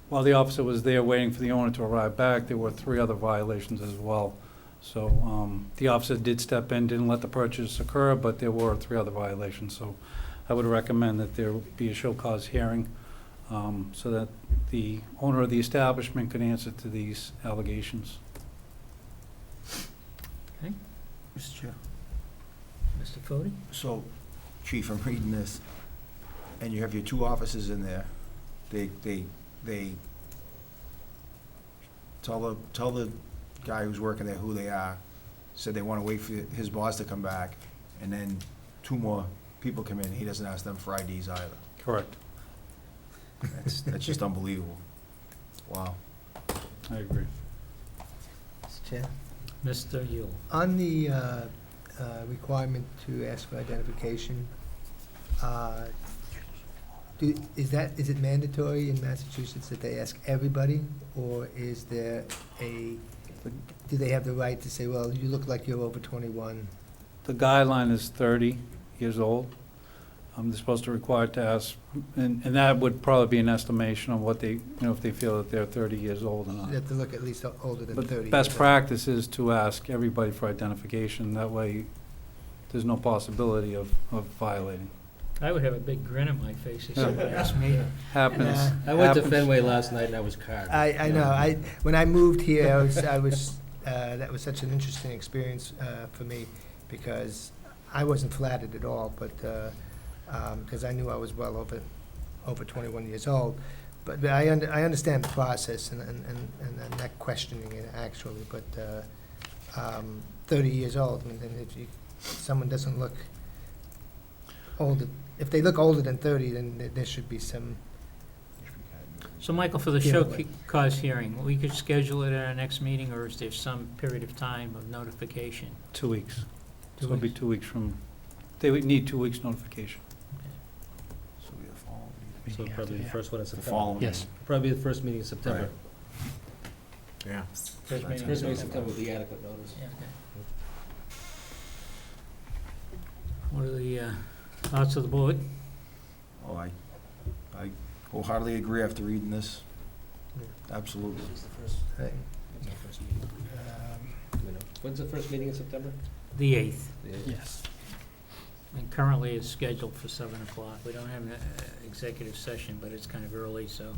while the officer was there waiting for the owner to arrive back, there were 3 other violations as well. So the officer did step in, didn't let the purchase occur, but there were 3 other violations. So I would recommend that there be a show cause hearing so that the owner of the establishment could answer to these allegations.
Okay,
Mr. Chair.
Mr. Fode?
So, Chief, I'm reading this, and you have your 2 officers in there. They tell the guy who's working there who they are, said they want to wait for his boss to come back, and then 2 more people come in, he doesn't ask them for IDs either.
Correct.
That's just unbelievable. Wow.
I agree.
Mr. Chair?
Mr. Yule?
On the requirement to ask for identification, is it mandatory in Massachusetts that they ask everybody, or is there do they have the right to say, well, you look like you're over 21?
The guideline is 30 years old. They're supposed to require to ask, and that would probably be an estimation of what they, if they feel that they're 30 years old or
You
not.
have to look at least older than
But
30.
best practice is to ask everybody for identification. That way, there's no possibility of violating.
I would have a big grin on my face if somebody asked me.
Happens.
I went to
happens.
Fenway last night and I was carded.
I know. When I moved here, I was that was such an interesting experience for me, because I wasn't flattered at all, but because I knew I was well over 21 years old. But I understand the process and that questioning it actually. But 30 years old, I mean, if someone doesn't look older, if they look older than 30, then there should be some.
So, Michael, for the
Yeah,
show
but-
cause hearing, we could schedule it at our next meeting, or is there some period of time of notification?
2 weeks.
2
So it'll be
weeks?
2 weeks from, they would need 2 weeks notification.
So we have
So probably the first one in
The
September.
following.
Yes.
Probably the first meeting in September.
Yeah.
First meeting in
First meeting in
September.
September would be adequate notice.
Yeah, okay. What are the thoughts of the board?
Oh, I wholeheartedly agree after reading this. Absolutely.
When's the first,
Right.
when's our first meeting? Do we know? When's the first meeting in September?
The 8th.
The eighth?
Yes.
And currently it's scheduled for 7 o'clock. We don't have an executive session, but it's kind of early, so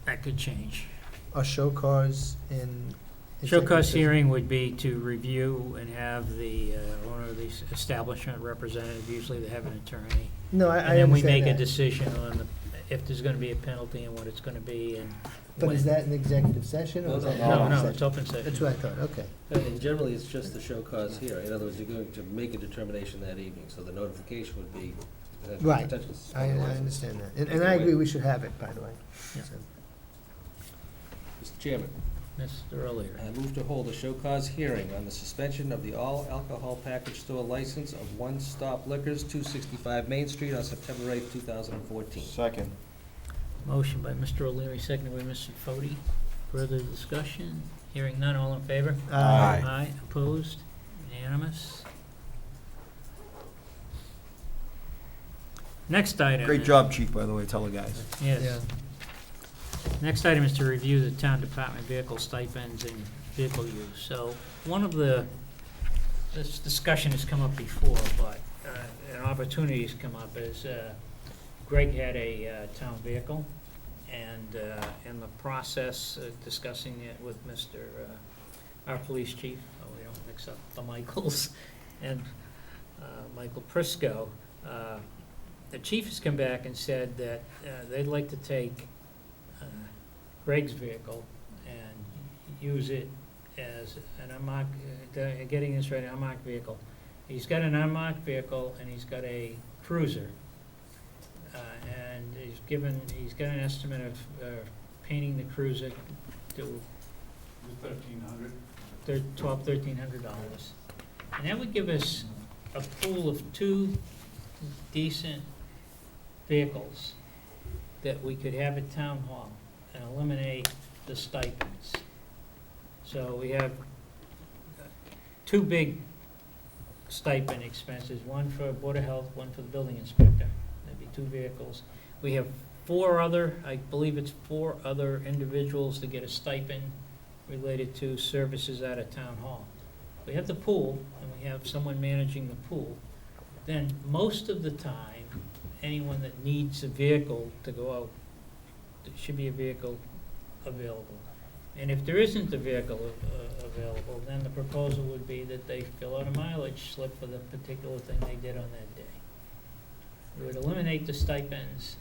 that could change.
Are show cars in?
Show
executive
cause
session?
hearing would be to review and have the owner of the establishment representative, usually they have an attorney.
No, I
And then we
understand
make a
that.
decision on if there's gonna be a penalty and what it's gonna be and.
But is
when.
that an executive session or is that? an
No,
open
no,
session?
it's open session.
That's what I thought, okay.
And generally, it's just the show cause hearing. In other words, you're going to make a determination that evening, so the notification would be.
Right.
potentially
I understand that. And I agree we should have it, by the way.
Yeah.
So,
Mr. Chairman,
Mr. O'Leary.
I move to hold a show cause hearing on the suspension of the all alcohol package store license of One Stop Liquors, 265 Main Street on September 8th, 2014.
Second.
Motion by Mr. O'Leary, seconded by Mr. Fode. Further discussion? Hearing none, all in favor?
Aye.
Aye, opposed, unanimous. Next item.
Great job, chief, by the way, tell the guys.
Yes.
Yeah.
Next item is to review the town department vehicle stipends and vehicle use. So one of this discussion has come up before, but an opportunity has come up is Greg had a town vehicle, and in the process, discussing it with Mr., our police chief, oh, we don't mix up the Michaels, and Michael Prisco, the chief has come back and said that they'd like to take Greg's vehicle and use it as an unmarked, getting this right, an unmarked vehicle. He's got an unmarked vehicle and he's got a cruiser. And he's got an estimate of painting the cruiser to $1,300. And that would give us a pool of 2 decent vehicles that we could have at town hall and eliminate the stipends. So we have 2 big stipend expenses, one for Board of Health, one for the building inspector. That'd be 2 vehicles. We have 4 other, I believe it's 4 other individuals that get a stipend related to services out of town hall. We have the pool, and we have someone managing the pool. Then most of the time, anyone that needs a vehicle to go out, there should be a vehicle available. And if there isn't a vehicle available, then the proposal would be that they fill out a mileage slip for the particular thing they did on that day. We would eliminate the stipends,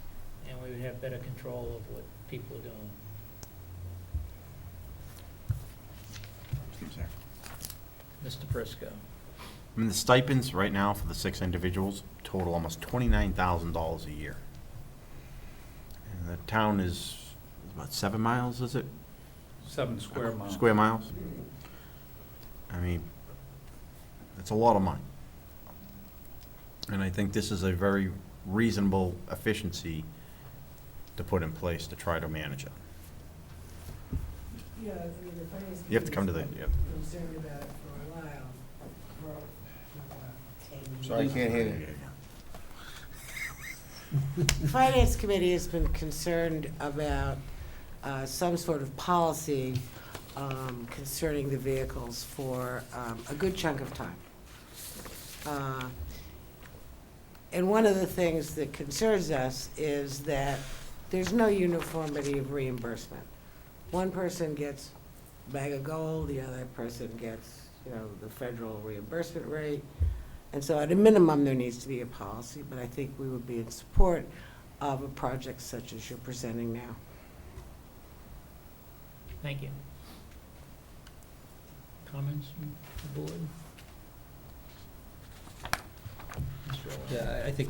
and we would have better control of what people are doing. Mr. Prisco.
I mean, the stipends right now for the 6 individuals total almost $29,000 a year. And the town is about 7 miles, is it?
7 square miles.
Square miles? I mean, it's a lot of money. And I think this is a very reasonable efficiency to put in place to try to manage it.
Yeah, I mean, the finance.
You have to come to the,
committee's
yeah.
been concerned about it for a while, for 10 years.
Sorry, I can't hear you.
The Finance Committee has been concerned about some sort of policy concerning the vehicles for a good chunk of time. And one of the things that concerns us is that there's no uniformity of reimbursement. One person gets a bag of gold, the other person gets, the federal reimbursement rate. And so at a minimum, there needs to be a policy, but I think we would be in support of a project such as you're presenting now.
Thank you. Comments from the board? Mr. O'Leary.
Yeah, I think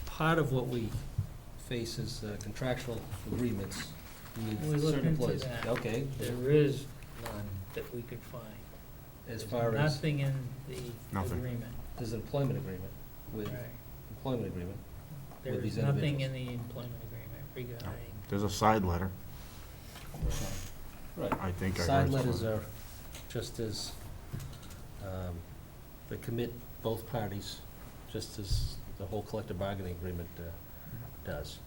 part of what we face is contractual agreements
We
with
looked
certain
into
employees.
that.
Okay,
There is none that we could find.
as
There's
far as,
nothing in the
Nothing.
agreement.
there's an employment agreement with,
Right.
employment agreement.
There
with
is
these
nothing
individuals.
in the employment agreement regarding,
There's a side letter,
Right.
I think I heard.
Side letters are just as, they commit both parties, just as the whole collective bargaining agreement does.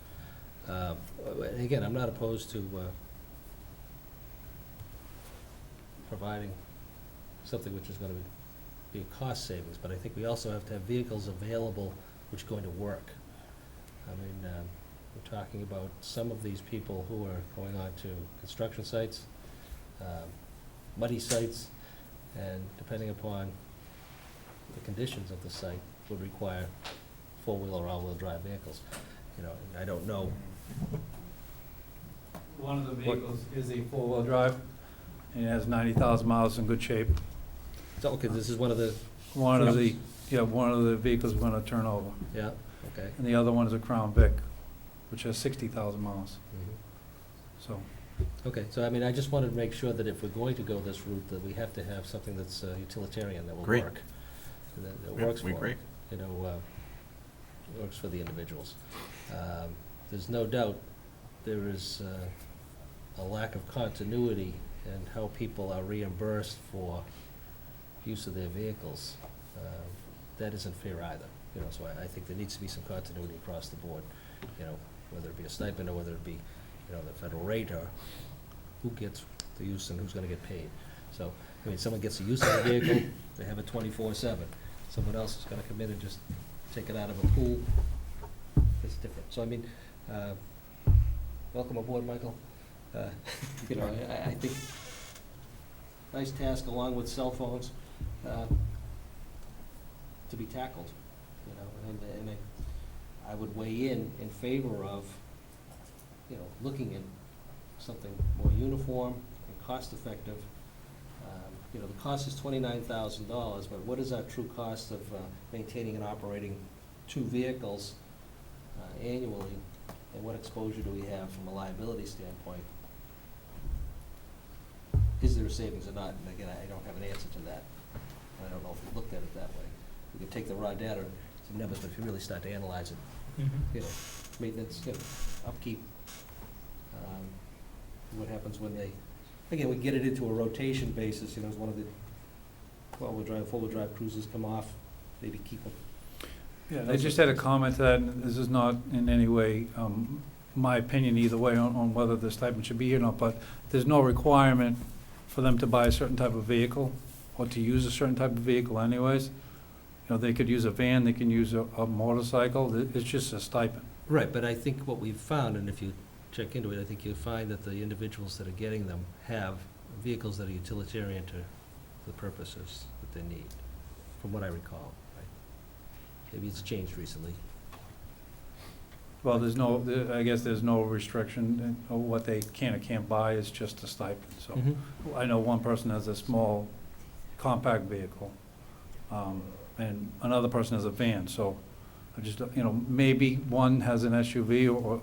And again, I'm not opposed to providing something which is gonna be a cost savings, but I think we also have to have vehicles available which are going to work. I mean, we're talking about some of these people who are going on to construction sites, muddy sites, and depending upon the conditions of the site, would require four-wheel or all-wheel drive vehicles. You know, and I don't know,
One of the vehicles is a four-wheel drive, and it has 90,000 miles in good shape.
so, okay, this is one of the,
One of the vehicles we're gonna turn over.
yeah, okay.
And the other one is a Crown Vic, which has 60,000 miles,
Mhm.
so.
Okay, so I mean, I just wanted to make sure that if we're going to go this route, that we have to have something that's utilitarian, that will
Great.
work. And that
Yeah,
works for
we
them,
agree.
you know, works for the individuals. There's no doubt there is a lack of continuity in how people are reimbursed for use of their vehicles. That isn't fair either, you know, so I think there needs to be some continuity across the board, you know, whether it be a stipend or whether it be, you know, the federal rate, or who gets the use and who's gonna get paid. So, I mean, someone gets the use of the vehicle, they have it 24/7. Someone else is gonna come in and just take it out of a pool. It's different. So, I mean, welcome aboard, Michael. You know, I think, nice task along with cell phones, to be tackled, you know, and I would weigh in favor of, you know, looking at something more uniform and cost-effective. You know, the cost is $29,000, but what is our true cost of maintaining and operating two vehicles annually? And what exposure do we have from a liability standpoint? Is there a savings or not? And again, I don't have an answer to that. I don't know if we looked at it that way. We could take the raw data, some numbers, but if you really start to analyze it, you know, maintenance, you know, upkeep, what happens when they, again, we get it into a rotation basis, you know, as one of the four-wheel drive cruisers come off, maybe keep them.
Yeah, I just had a comment to that, and this is not in any way my opinion either way on whether the stipend should be here or not, but there's no requirement for them to buy a certain type of vehicle or to use a certain type of vehicle anyways. You know, they could use a van, they can use a motorcycle, it's just a stipend.
Right, but I think what we've found, and if you check into it, I think you'll find that the individuals that are getting them have vehicles that are utilitarian to the purposes that they need, from what I recall. Right? Maybe it's changed recently.
Well, there's no, I guess there's no restriction on what they can or can't buy, it's just a stipend, so. I know one person has a small compact vehicle, and another person has a van, so I just, you know, maybe one has an SUV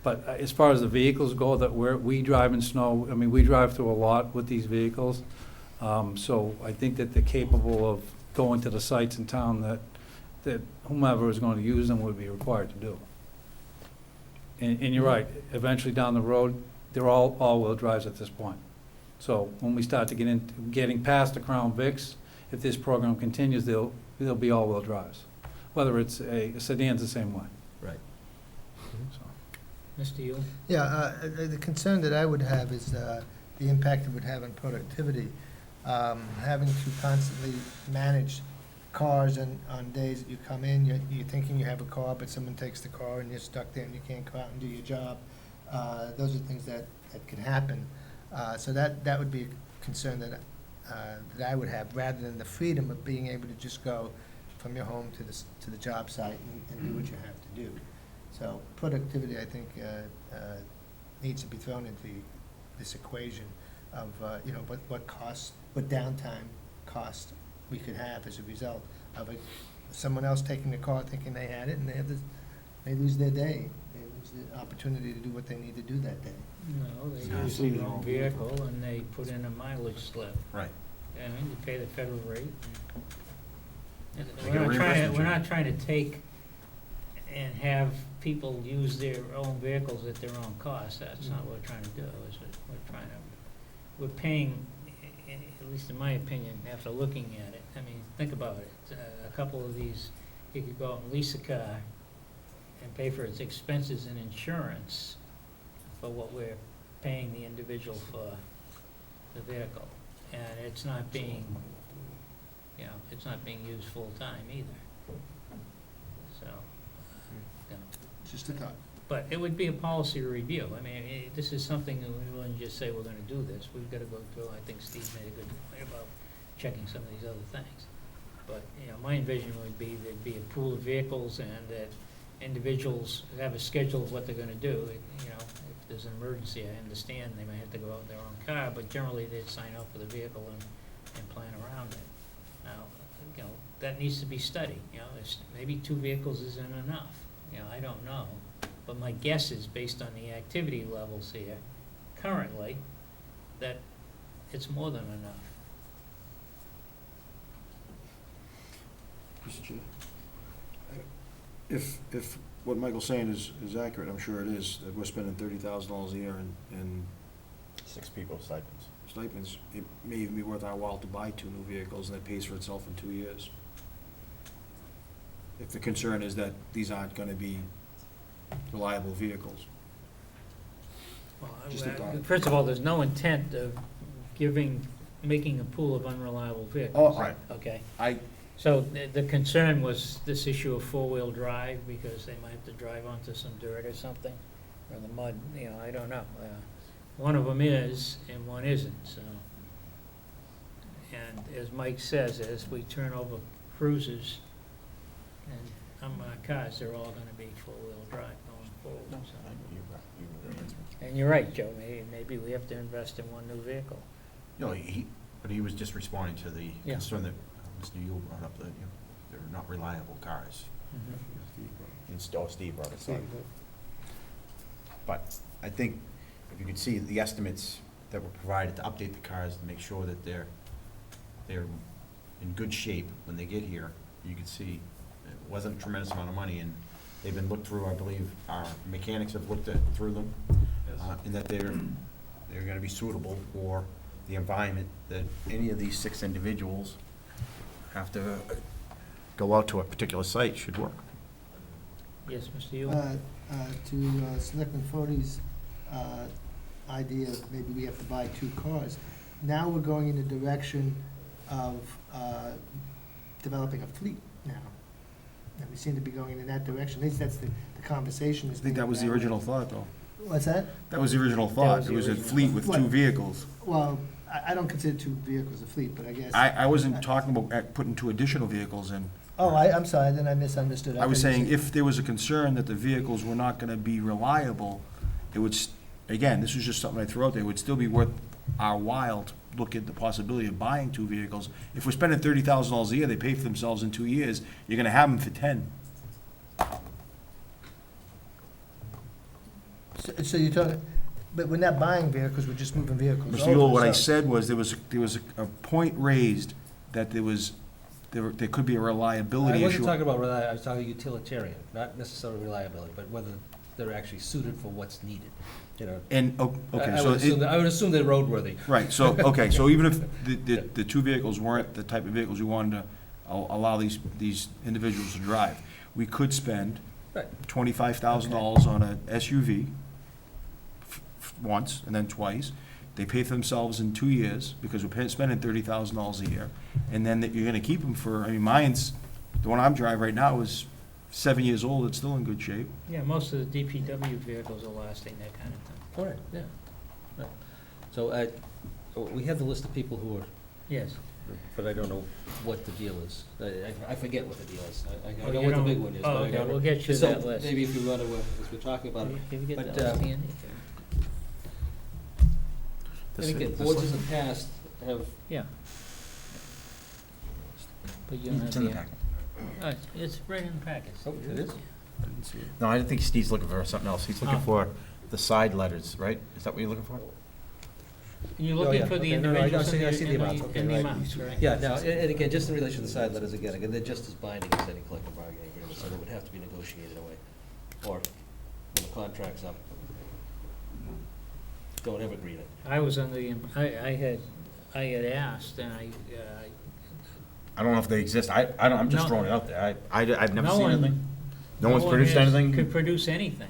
but as far as the vehicles go that we drive in snow, I mean, we drive through a lot with these vehicles, so I think that they're capable of going to the sites in town that whomever is going to use them would be required to do. And you're right, eventually down the road, they're all-wheel drives at this point. So when we start to getting past the Crown Vics, if this program continues, they'll be all-wheel drives. Whether it's a sedan's the same way.
Right.
So.
Mr. Yule?
Yeah, the concern that I would have is the impact it would have on productivity. Having to constantly manage cars on days that you come in, you're thinking you have a car, but someone takes the car and you're stuck there and you can't go out and do your job. Those are things that can happen. So that would be a concern that I would have, rather than the freedom of being able to just go from your home to the job site and do what you have to do. So productivity, I think, needs to be thrown into this equation of, you know, what downtime cost we could have as a result of someone else taking the car thinking they had it, and they lose their day. They lose the opportunity to do what they need to do that day.
No, they use their own vehicle and they put in a mileage slip.
Right.
And you pay the federal rate.
They get reimbursement,
We're not trying to take and have people use their own vehicles at their own cost. That's not what we're trying to do, is it? We're paying, at least in my opinion, after looking at it, I mean, think about it. A couple of these, you could go out and lease a car and pay for its expenses and insurance for what we're paying the individual for the vehicle. And it's not being, you know, it's not being used full-time either. So, you know.
Just a thought.
But it would be a policy review. I mean, this is something that we wouldn't just say we're gonna do this. We've gotta go through, I think Steve made a good point about checking some of these other things. But, you know, my envision would be there'd be a pool of vehicles and that individuals have a schedule of what they're gonna do. You know, if there's an emergency, I understand they may have to go out in their own car, but generally they'd sign up for the vehicle and plan around it. Now, you know, that needs to be studied, you know, maybe 2 vehicles isn't enough, you know, I don't know. But my guess is, based on the activity levels here currently, that it's more than enough.
Mr. Chair, if what Michael's saying is accurate, I'm sure it is, that we're spending $30,000 a year in
6 people stipends.
stipends, it may even be worth our while to buy 2 new vehicles, and it pays for itself in 2 years. If the concern is that these aren't gonna be reliable vehicles.
Well,
Just a thought.
first of all, there's no intent of making a pool of unreliable vehicles.
Right.
Okay,
I,
so the concern was this issue of 4-wheel drive, because they might have to drive onto some dirt or something, or the mud, you know, I don't know. One of them is, and one isn't, so. And as Mike says, as we turn over cruisers and cars, they're all gonna be 4-wheel drive going forward, so. And you're right, Joe, maybe we have to invest in 1 new vehicle.
No, but he was just responding to the
Yeah.
concern that Mr. Yule brought up, that, you know, they're not reliable cars. And Steve brought it up. But I think if you could see the estimates that were provided to update the cars to make sure that they're in good shape when they get here, you could see it wasn't a tremendous amount of money, and they've been looked through, I believe, our mechanics have looked through them, and that they're gonna be suitable for the environment that any of these 6 individuals have to go out to a particular site should work.
Yes, Mr. Yule?
To Selectman Fode's idea of maybe we have to buy 2 cars, now we're going in the direction of developing a fleet now. And we seem to be going in that direction. At least that's the conversation.
I think that was the original thought, though.
What's that?
That was the original
was
thought.
the
It was a
original
fleet
thought.
with
What?
2 vehicles.
Well, I don't consider 2 vehicles a fleet, but I guess.
I wasn't talking about putting 2 additional vehicles in.
Oh, I'm sorry, then I misunderstood.
I was
thought you
saying
said-
if there was a concern that the vehicles were not gonna be reliable, it would, again, this was just something I threw out there, it would still be worth our while to look at the possibility of buying 2 vehicles. If we're spending $30,000 a year, they pay for themselves in 2 years, you're gonna have them for 10.
So you're talking, but we're not buying vehicles, we're just moving vehicles
Mr.
over,
Yule, what I
so-
said was, there was a point raised that there could be a
I
reliability
wasn't
issue.
talking about I was talking utilitarian, not necessarily reliability, but whether they're actually suited for what's needed, you know.
And, okay,
I
so
I would assume they're roadworthy.
right, so, okay, so even if the 2 vehicles weren't the type of vehicles we wanted to allow these individuals to drive, we could spend
Right.
$25,000 on a SUV once, and then twice. They pay for themselves in 2 years, because we're spending $30,000 a year, and then you're gonna keep them for, I mean, mine's, the one I'm driving right now is 7 years old, it's still in good shape.
Yeah, most of the DPW vehicles are lasting that kind of thing.
Correct, yeah. Right. So we have the list of people who are,
Yes.
but I don't know what the deal is. I forget what the deal is. I
Oh,
know
you
what the
don't-
big one is,
oh,
but I
okay,
don't.
we'll get you
So
that list.
maybe if you want to, as we're talking about it.
Can you get
But,
that list, Andy?
And again, boards in the past have,
Yeah. But you don't have
It's in the
the.
packet.
It's right in the packets.
oh, it is?
I didn't see it.
No, I think Steve's looking for something else. He's looking
Oh.
for the side letters, right? Is that what you're looking for?
You're
Oh,
looking
yeah,
for the
okay, no, no, I
individuals
see- I see the
and
amounts, okay,
and the
right.
amounts, right?
Yeah, now, and again, just in relation to the side letters again, they're just as binding as any collective bargaining agreement. so it would have to be negotiated away. Or when the contract's up, don't evergreen it.
I was under the, I had asked, and
I don't know if they exist. I'm just
No.
throwing it out there. I've never
no
seen
one,
anything. No one's
one
produced
has-
anything?
could produce anything.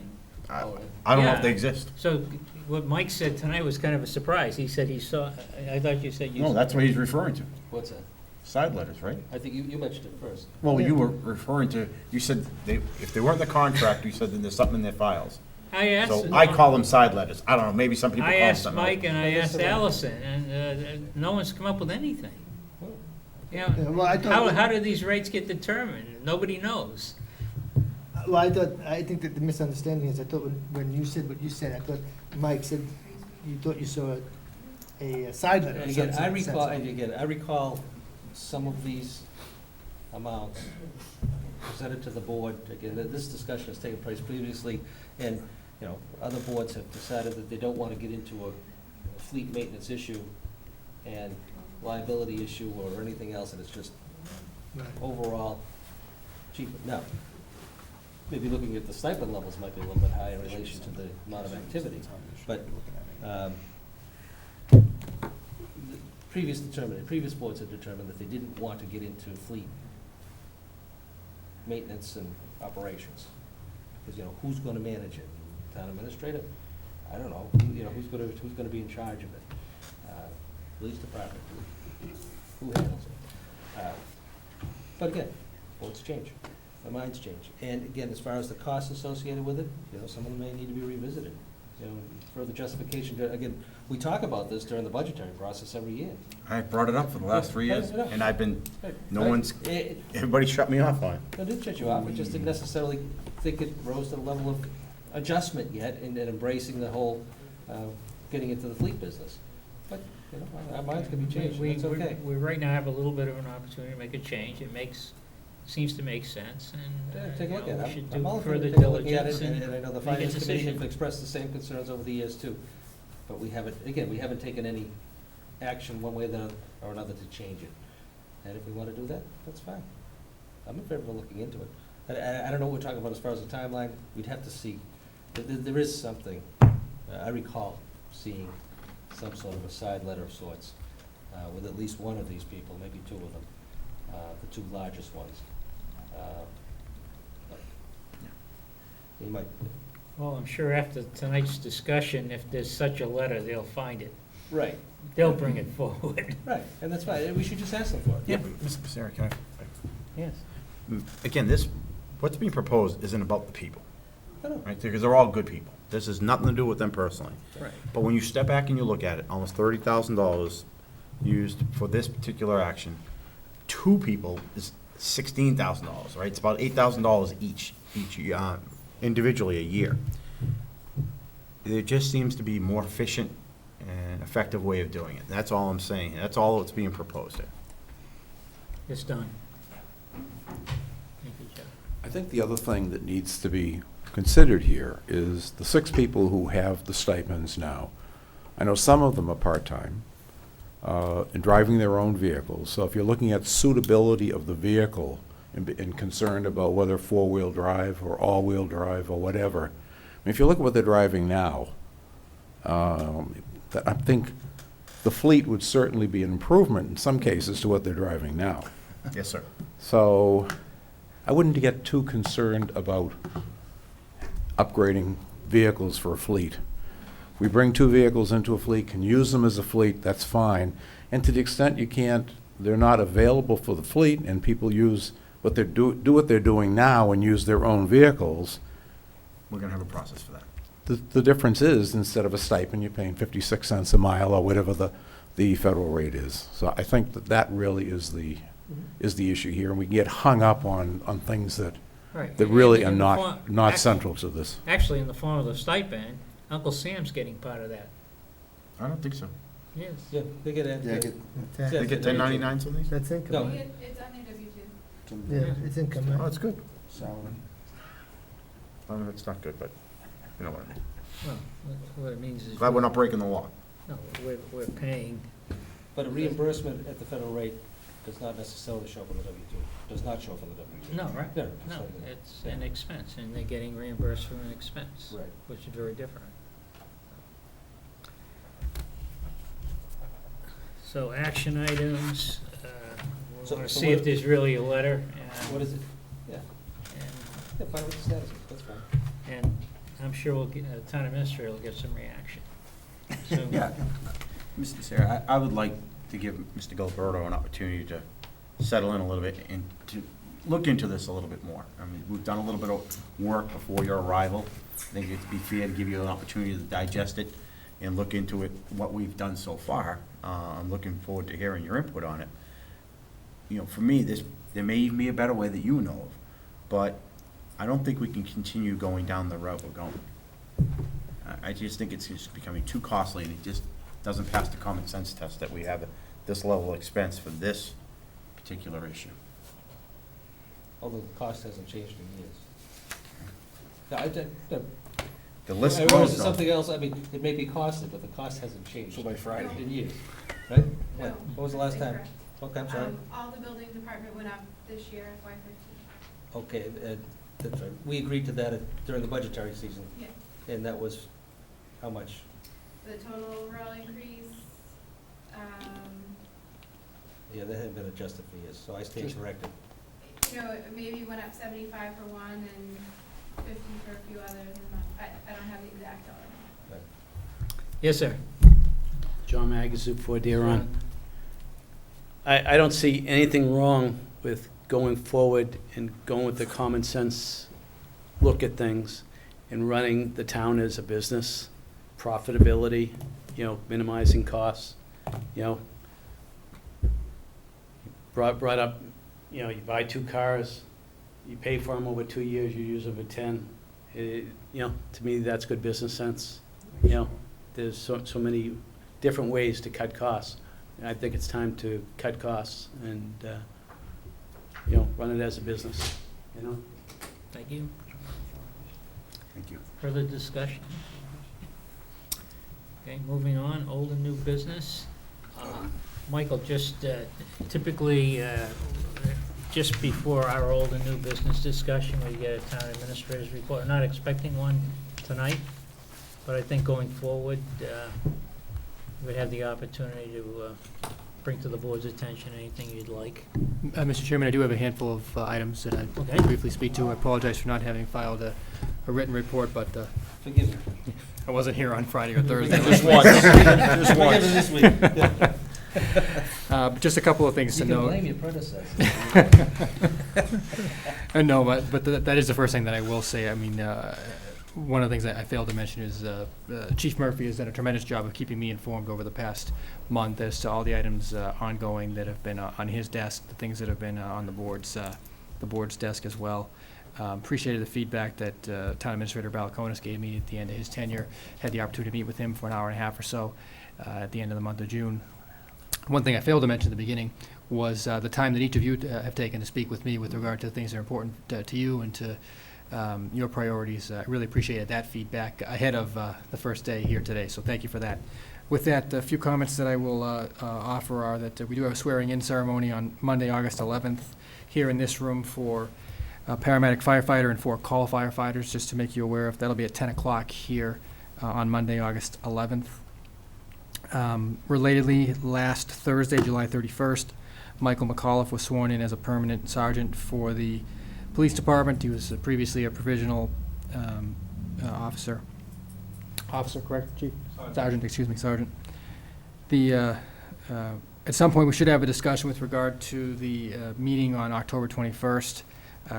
I I don't know
Yeah.
if they exist.
So what Mike said tonight was kind of a surprise. He said he saw, I thought you said you.
No, that's what he's referring to.
What's that?
Side letters, right?
I think you mentioned it first.
Well, you were referring to, you said if they weren't in the contract, you said then there's something in their files.
I asked.
So I call them side letters. I don't know, maybe some people call
I
them
asked
something else.
Mike and I asked Allison, and no one's come up with anything. You
Yeah,
know,
well, I thought.
how do these rates get determined? Nobody knows.
Well, I think that the misunderstanding is, I thought when you said what you said, I thought Mike said you thought you saw a side letter.
And
of
again,
some
I recall,
sense.
and again, I recall some of these amounts presented to the board. Again, this discussion has taken place previously, and, you know, other boards have decided that they don't want to get into a fleet maintenance issue and liability issue or anything else, and it's just
Right.
overall cheaper. Now, maybe looking at the stipend levels might be a little bit higher in relation to the amount of activity, but, the previous boards had determined that they didn't want to get into fleet maintenance and operations. Because, you know, who's gonna manage it? Town administrator? I don't know. You know, who's gonna be in charge of it? Police department? Who handles it? But again, boards change, their minds change. And again, as far as the costs associated with it, you know, some of them may need to be revisited. You know, further justification, again, we talk about this during the budgetary process every year.
I brought it up for the last 3 years,
Yeah.
and I've been, no
Right?
one's,
It
everybody shut me off on it.
didn't shut you off, I just didn't necessarily think it rose to the level of adjustment yet and embracing the whole, getting into the fleet business. But, you know, our minds can be changed,
We
that's okay.
we right now have a little bit of an opportunity to make a change. It seems to make sense,
Yeah,
and,
take a look at it.
we should
I'm
do
all for
further
taking a look at
diligence
it, and
and
I know the
make a
finance committee have
decision.
expressed the same concerns over the years too. But we haven't, again, we haven't taken any action one way or another to change it. And if we wanna do that, that's fine. I'm in favor of looking into it. I don't know what we're talking about as far as the timeline, we'd have to see. There is something, I recall seeing some sort of a side letter of sorts, with at least one of these people, maybe two of them, the two largest ones. But You might,
Well, I'm sure after tonight's discussion, if there's such a letter, they'll find it.
right,
They'll bring it forward.
right, and that's fine, and we should just ask them for it.
Yeah, but Mr. Pissarro, can
Yes.
again, what's being proposed isn't about the people,
I know.
right? Because they're all good people. This has nothing to do with them personally.
Right.
But when you step back and you look at it, almost $30,000 used for this particular action, two people is $16,000, right? It's about $8,000 each, individually a year. There just seems to be more efficient and effective way of doing it. That's all I'm saying. That's all that's being proposed here.
It's done. Thank you, Jeff.
I think the other thing that needs to be considered here is the 6 people who have the stipends now. I know some of them are part-time and driving their own vehicles. So if you're looking at suitability of the vehicle and concerned about whether four-wheel drive or all-wheel drive or whatever, I mean, if you look at what they're driving now, I think the fleet would certainly be an improvement in some cases to what they're driving now.
Yes, sir.
So I wouldn't get too concerned about upgrading vehicles for a fleet. We bring 2 vehicles into a fleet, can use them as a fleet, that's fine. And to the extent you can't, they're not available for the fleet, and people use what they're do what they're doing now and use their own vehicles,
We're gonna have a process for that.
the difference is, instead of a stipend, you're paying 56 cents a mile or whatever the federal rate is. So I think that really is the issue here, and we get hung up on things that
Right.
really are
In the
not
form- act-
central to this.
Actually, in the form of the stipend, Uncle Sam's getting part of that.
I don't think so.
Yes.
Yeah, they get it.
They
Yeah.
get 1099s on these?
That's income,
No.
right?
It's on your W-2.
Yeah, it's income,
Oh,
right?
it's good. Well, it's not good, but you know what I mean.
Well, what it means is.
Glad we're not breaking the law.
No, we're paying,
But a reimbursement at the federal rate does not necessarily show up on the W-2, does not show up on the W-2.
No, right?
Yeah,
No,
so-
it's an expense, and they're getting reimbursed for an expense,
Right.
which is very different. So action items, we
So-
want to
so
see if
what-
there's really a letter.
What is it? Yeah,
And,
yeah, find out what the status is, that's fine.
and I'm sure we'll get, town administrator will get some reaction. So,
Yeah, Mr. Sarah, I would like to give Mr. Gilberto an opportunity to settle in a little bit and to look into this a little bit more. I mean, we've done a little bit of work before your arrival. I think it'd be fair to give you an opportunity to digest it and look into it, what we've done so far. I'm looking forward to hearing your input on it. You know, for me, there may even be a better way that you know of, but I don't think we can continue going down the route we're going. I just think it's just becoming too costly, and it just doesn't pass the common sense test that we have this level of expense for this particular issue.
Although the cost hasn't changed in years. No,
The list
I realize
goes,
it's
though.
something else, I mean, it may be costly, but the cost hasn't changed.
So by Friday.
In years, right?
No.
What was the last time?
Incorrect.
Okay, I'm sorry.
All the building department went up this year, FY15.
Okay, that's right. We agreed to that during the budgetary season,
Yeah.
and that was how much?
The total overall increase,
Yeah, that hadn't been adjusted for years, so I stand corrected.
you know, it maybe went up 75 for one and 50 for a few others, and I don't have the exact dollar.
yes, sir.
John Magazine for Deer Run. I don't see anything wrong with going forward and going with the common sense look at things and running the town as a business, profitability, minimizing costs, brought up, you buy 2 cars, you pay for them over 2 years, you use them for 10. To me, that's good business sense. There's so many different ways to cut costs. And I think it's time to cut costs and, run it as a business,
Thank you.
Thank you.
Further discussion? Okay, moving on, old and new business. Michael, just typically, just before our old and new business discussion, we get a town administrator's report. I'm not expecting one tonight, but I think going forward, we'd have the opportunity to bring to the board's attention anything you'd like.
Mr. Chairman, I do have a handful of items that I'd
Okay.
briefly speak to. I apologize for not having filed a written report, but
Forgive me.
I wasn't here on Friday or Thursday.
Just once, just
Forgive me
once.
this week.
But just a couple of things
You
to
can
note.
blame your predecessor.
No, but that is the first thing that I will say. I mean, one of the things that I failed to mention is Chief Murphy has done a tremendous job of keeping me informed over the past month as to all the items ongoing that have been on his desk, the things that have been on the board's desk as well. Appreciated the feedback that Town Administrator Balakonis gave me at the end of his tenure. Had the opportunity to meet with him for an hour and a half or so at the end of the month of June. One thing I failed to mention at the beginning was the time that each of you have taken to speak with me with regard to the things that are important to you and to your priorities. I really appreciated that feedback ahead of the first day here today, so thank you for that. With that, a few comments that I will offer are that we do have a swearing-in ceremony on Monday, August 11th, here in this room for a paramedic firefighter and 4 call firefighters, just to make you aware of. That'll be at 10 o'clock here on Monday, August 11th. Relatedly, last Thursday, July 31st, Michael McAuliffe was sworn in as a permanent sergeant for the police department. He was previously a provisional officer. Officer, correct, Chief? Sergeant, excuse me, Sergeant. At some point, we should have a discussion with regard to the meeting on October 21st.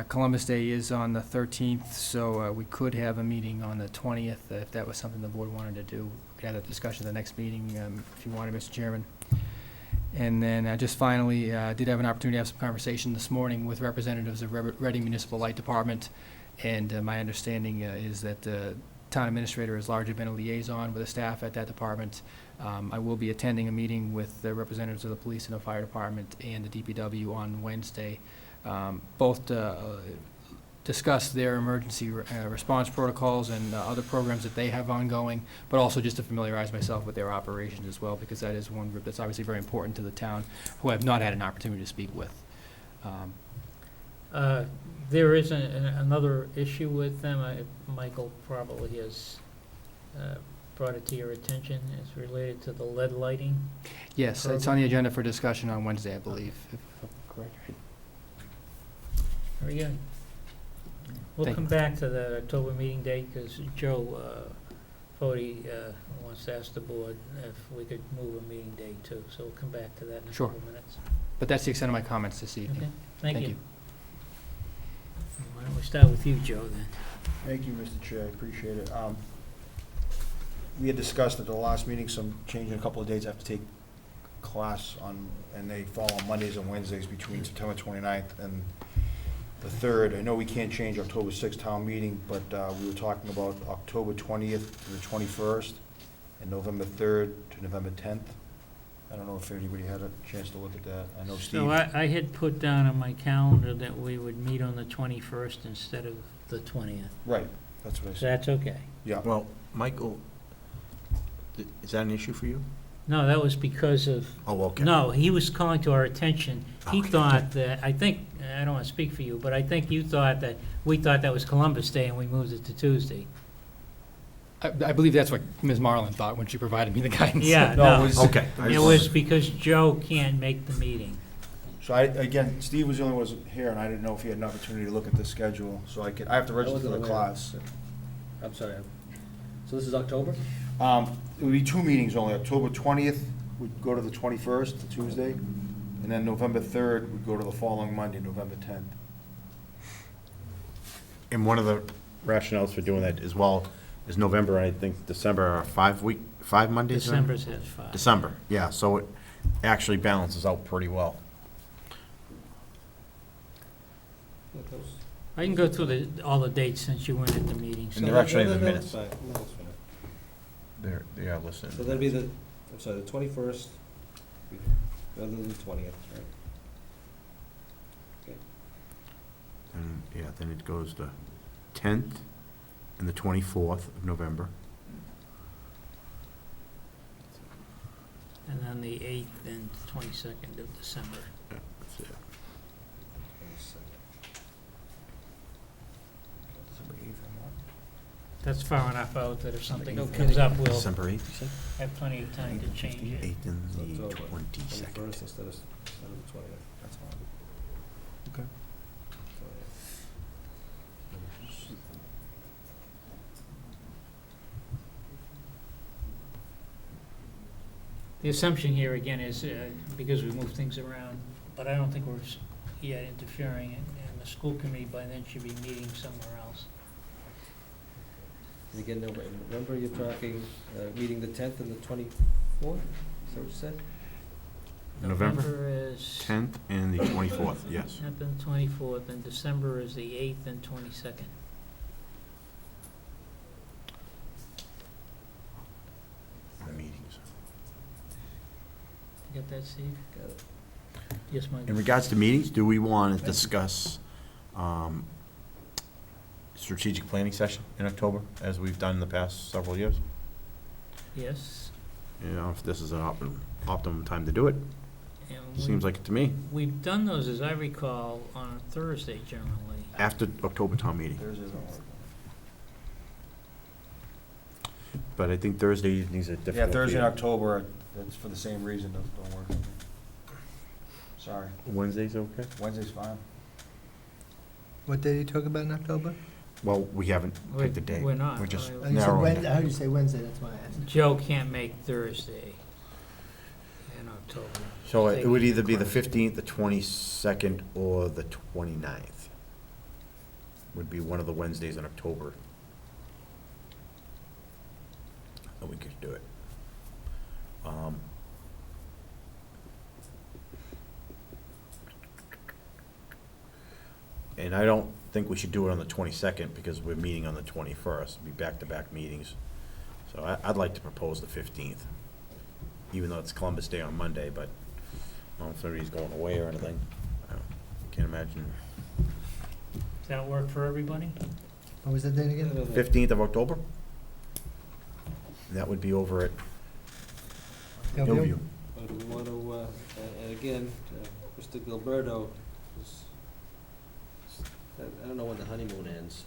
Columbus Day is on the 13th, so we could have a meeting on the 20th if that was something the board wanted to do. We could have that discussion at the next meeting if you wanted, Mr. Chairman. And then just finally, did have an opportunity to have some conversation this morning with representatives of Reading Municipal Light Department, and my understanding is that the town administrator has largely been a liaison with the staff at that department. I will be attending a meeting with the representatives of the police and the fire department and the DPW on Wednesday, both discuss their emergency response protocols and other programs that they have ongoing, but also just to familiarize myself with their operations as well, because that is one group that's obviously very important to the town, who I've not had an opportunity to speak with.
There is another issue with them. Michael probably has brought it to your attention. It's related to the lead lighting.
Yes, it's on the agenda for discussion on Wednesday, I believe, if I'm correct.
Very good. We'll
Thank
come
you.
back to the October meeting date, because Joe Fode wants to ask the board if we could move a meeting date too, so we'll come back to that in a
Sure.
couple minutes.
But that's the extent of my comments this evening.
Okay, thank
Thank
you.
you.
Why don't we start with you, Joe, then?
Thank you, Mr. Chair, I appreciate it. We had discussed at the last meeting some change in a couple of dates. I have to take class on, and they fall on Mondays and Wednesdays between September 29th and the 3rd. I know we can't change October 6th town meeting, but we were talking about October 20th to the 21st and November 3rd to November 10th. I don't know if anybody had a chance to look at that. I know Steve.
So I had put down on my calendar that we would meet on the 21st instead of the 20th.
Right, that's what I
So
said.
that's okay.
Yeah.
Well, Michael, is that an issue for you?
No, that was because of,
Oh, okay.
no, he was calling to our attention. He
Okay.
thought that, I think, I don't want to speak for you, but I think you thought that, we thought that was Columbus Day and we moved it to Tuesday.
I believe that's what Ms. Marlin thought when she provided me the guidance.
Yeah,
No, it
no.
was-
Okay.
It was because Joe can't make the meeting.
So again, Steve was the only one who wasn't here, and I didn't know if he had an opportunity to look at the schedule, so I have to register for
wasn't
the
aware.
class.
I'm sorry. So this is October?
It would be 2 meetings only. October 20th would go to the 21st, the Tuesday, and then November 3rd would go to the following Monday, November 10th.
And one of the rationales for doing that as well is November, and I think December are 5 Mondays? right?
December's has 5.
December, yeah, so it actually balances out pretty well.
I can go through all the dates since you weren't at the meeting.
And they're actually in the
No,
minutes.
that's fine. That's fine.
They are listed.
So that'd be the, I'm sorry, the 21st, rather than the 20th, right?
And, yeah, then it goes to 10th and the 24th of November.
And then the 8th and 22nd of December.
Yeah, that's it.
That's far enough out that if something comes up, we'll
December 8th, you said?
have plenty of time to change it.
8th and the
October
22nd.
21st instead of the 20th, that's fine.
Okay.
The assumption here again is, because we move things around, but I don't think we're yet interfering, and the school committee by then should be meeting somewhere else.
And again, November, you're talking, meeting the 10th and the 24th, is that what you said?
November
is
10th and the 24th, yes.
10th and 24th, and December is the 8th and 22nd.
The meetings.
You got that, Steve?
Got it.
Yes, Mike?
In regards to meetings, do we want to discuss strategic planning session in October, as we've done in the past several years?
Yes.
You know, if this is an optimum time to do it,
And
seems like it to me,
we've done those, as I recall, on a Thursday generally.
after October town meeting.
Thursdays don't work.
But I think Thursday evenings are difficult.
Yeah, Thursday in
for
October, that's for the same reason, don't work. Sorry,
you. Wednesday's okay?
Wednesday's fine.
What day are you talking about in October?
Well, we haven't picked a date.
We're not.
We're just
Oh,
You said
narrowing
Wednesday, I
it.
heard you say Wednesday, that's why I asked.
Joe can't make Thursday in October.
So it would either be the
Taking
15th, the 22nd, or the 29th. Would be one of the Wednesdays in October. That we could do it. And I don't think we should do it on the 22nd, because we're meeting on the 21st, it'll be back-to-back meetings. So I'd like to propose the 15th, even though it's Columbus Day on Monday, but I don't know if somebody's going away or anything. I can't imagine.
that work for everybody?
What was the date again?
15th of October? That would be over at Hillview.
Do we want to, and again, Mr. Gilberto, I don't know when the honeymoon ends.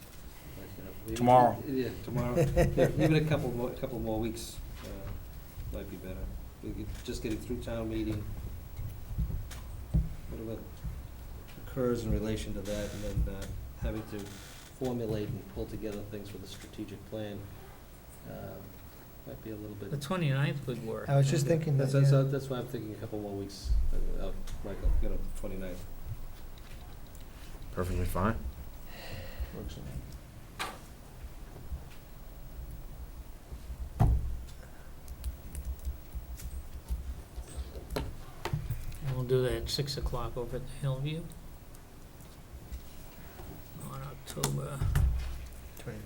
But, maybe-
Tomorrow.
Yeah, tomorrow. Yeah, even a couple more weeks might be better. Just getting through town meeting, whatever occurs in relation to that, and then having to formulate and pull together things with a strategic plan might be a little bit.
The 29th would work.
I was just thinking that, yeah.
That's why I'm thinking a couple more weeks, Michael, 29th.
Perfectly fine.
Works for me.
And we'll do that at 6 o'clock over at the Hillview on October.
29.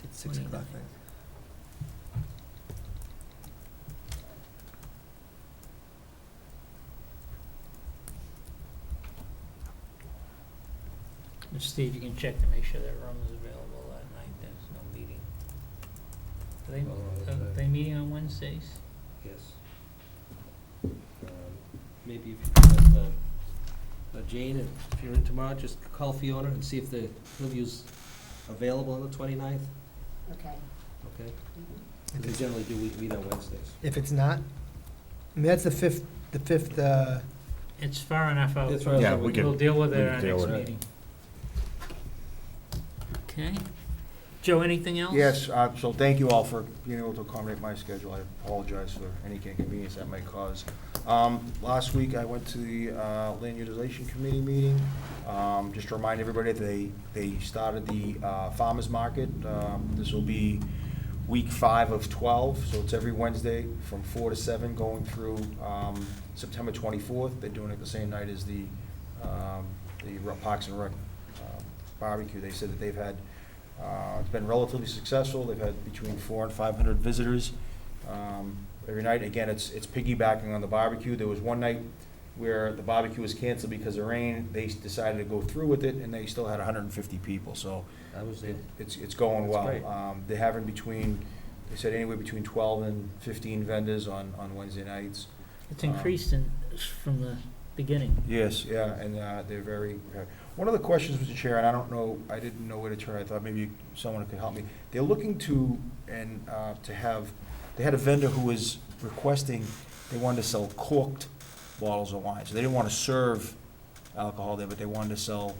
It's 6 o'clock, right?
And Steve, you can check to make sure that room is available that night, there's no meeting. Are they meeting on Wednesdays?
Yes. Maybe if you could have Jane, if you're in tomorrow, just call Fiona and see if the Hillview's available on the 29th,
Okay.
okay? They generally do meet on Wednesdays.
If it's not, I mean, that's the fifth,
It's far enough out.
It's far enough
Yeah,
out.
we can-
We'll deal with
we
it
can
at our
deal
next
with it.
meeting. Okay. Joe, anything else?
Yes, so thank you all for being able to accommodate my schedule. I apologize for any inconvenience that might cause. Last week, I went to the Land Utilization Committee meeting. Just to remind everybody, they started the farmer's market. This will be week 5 of 12, so it's every Wednesday from 4 to 7, going through September 24th. They're doing it the same night as the Parks and Rec barbecue. They said that they've had, it's been relatively successful. They've had between 400 and 500 visitors every night. Again, it's piggybacking on the barbecue. There was one night where the barbecue was canceled because of rain. They decided to go through with it, and they still had 150 people. So
I was there.
it's going
That's
well.
great.
They're having they said anywhere between 12 and 15 vendors on Wednesday nights.
It's increased from the beginning.
Yes, yeah, and they're very. One of the questions, Mr. Chair, and I don't know, I didn't know where to turn. I thought maybe someone could help me. They're looking to have. They had a vendor who was requesting they wanted to sell corked bottles of wine. So they didn't want to serve alcohol there, but they wanted to sell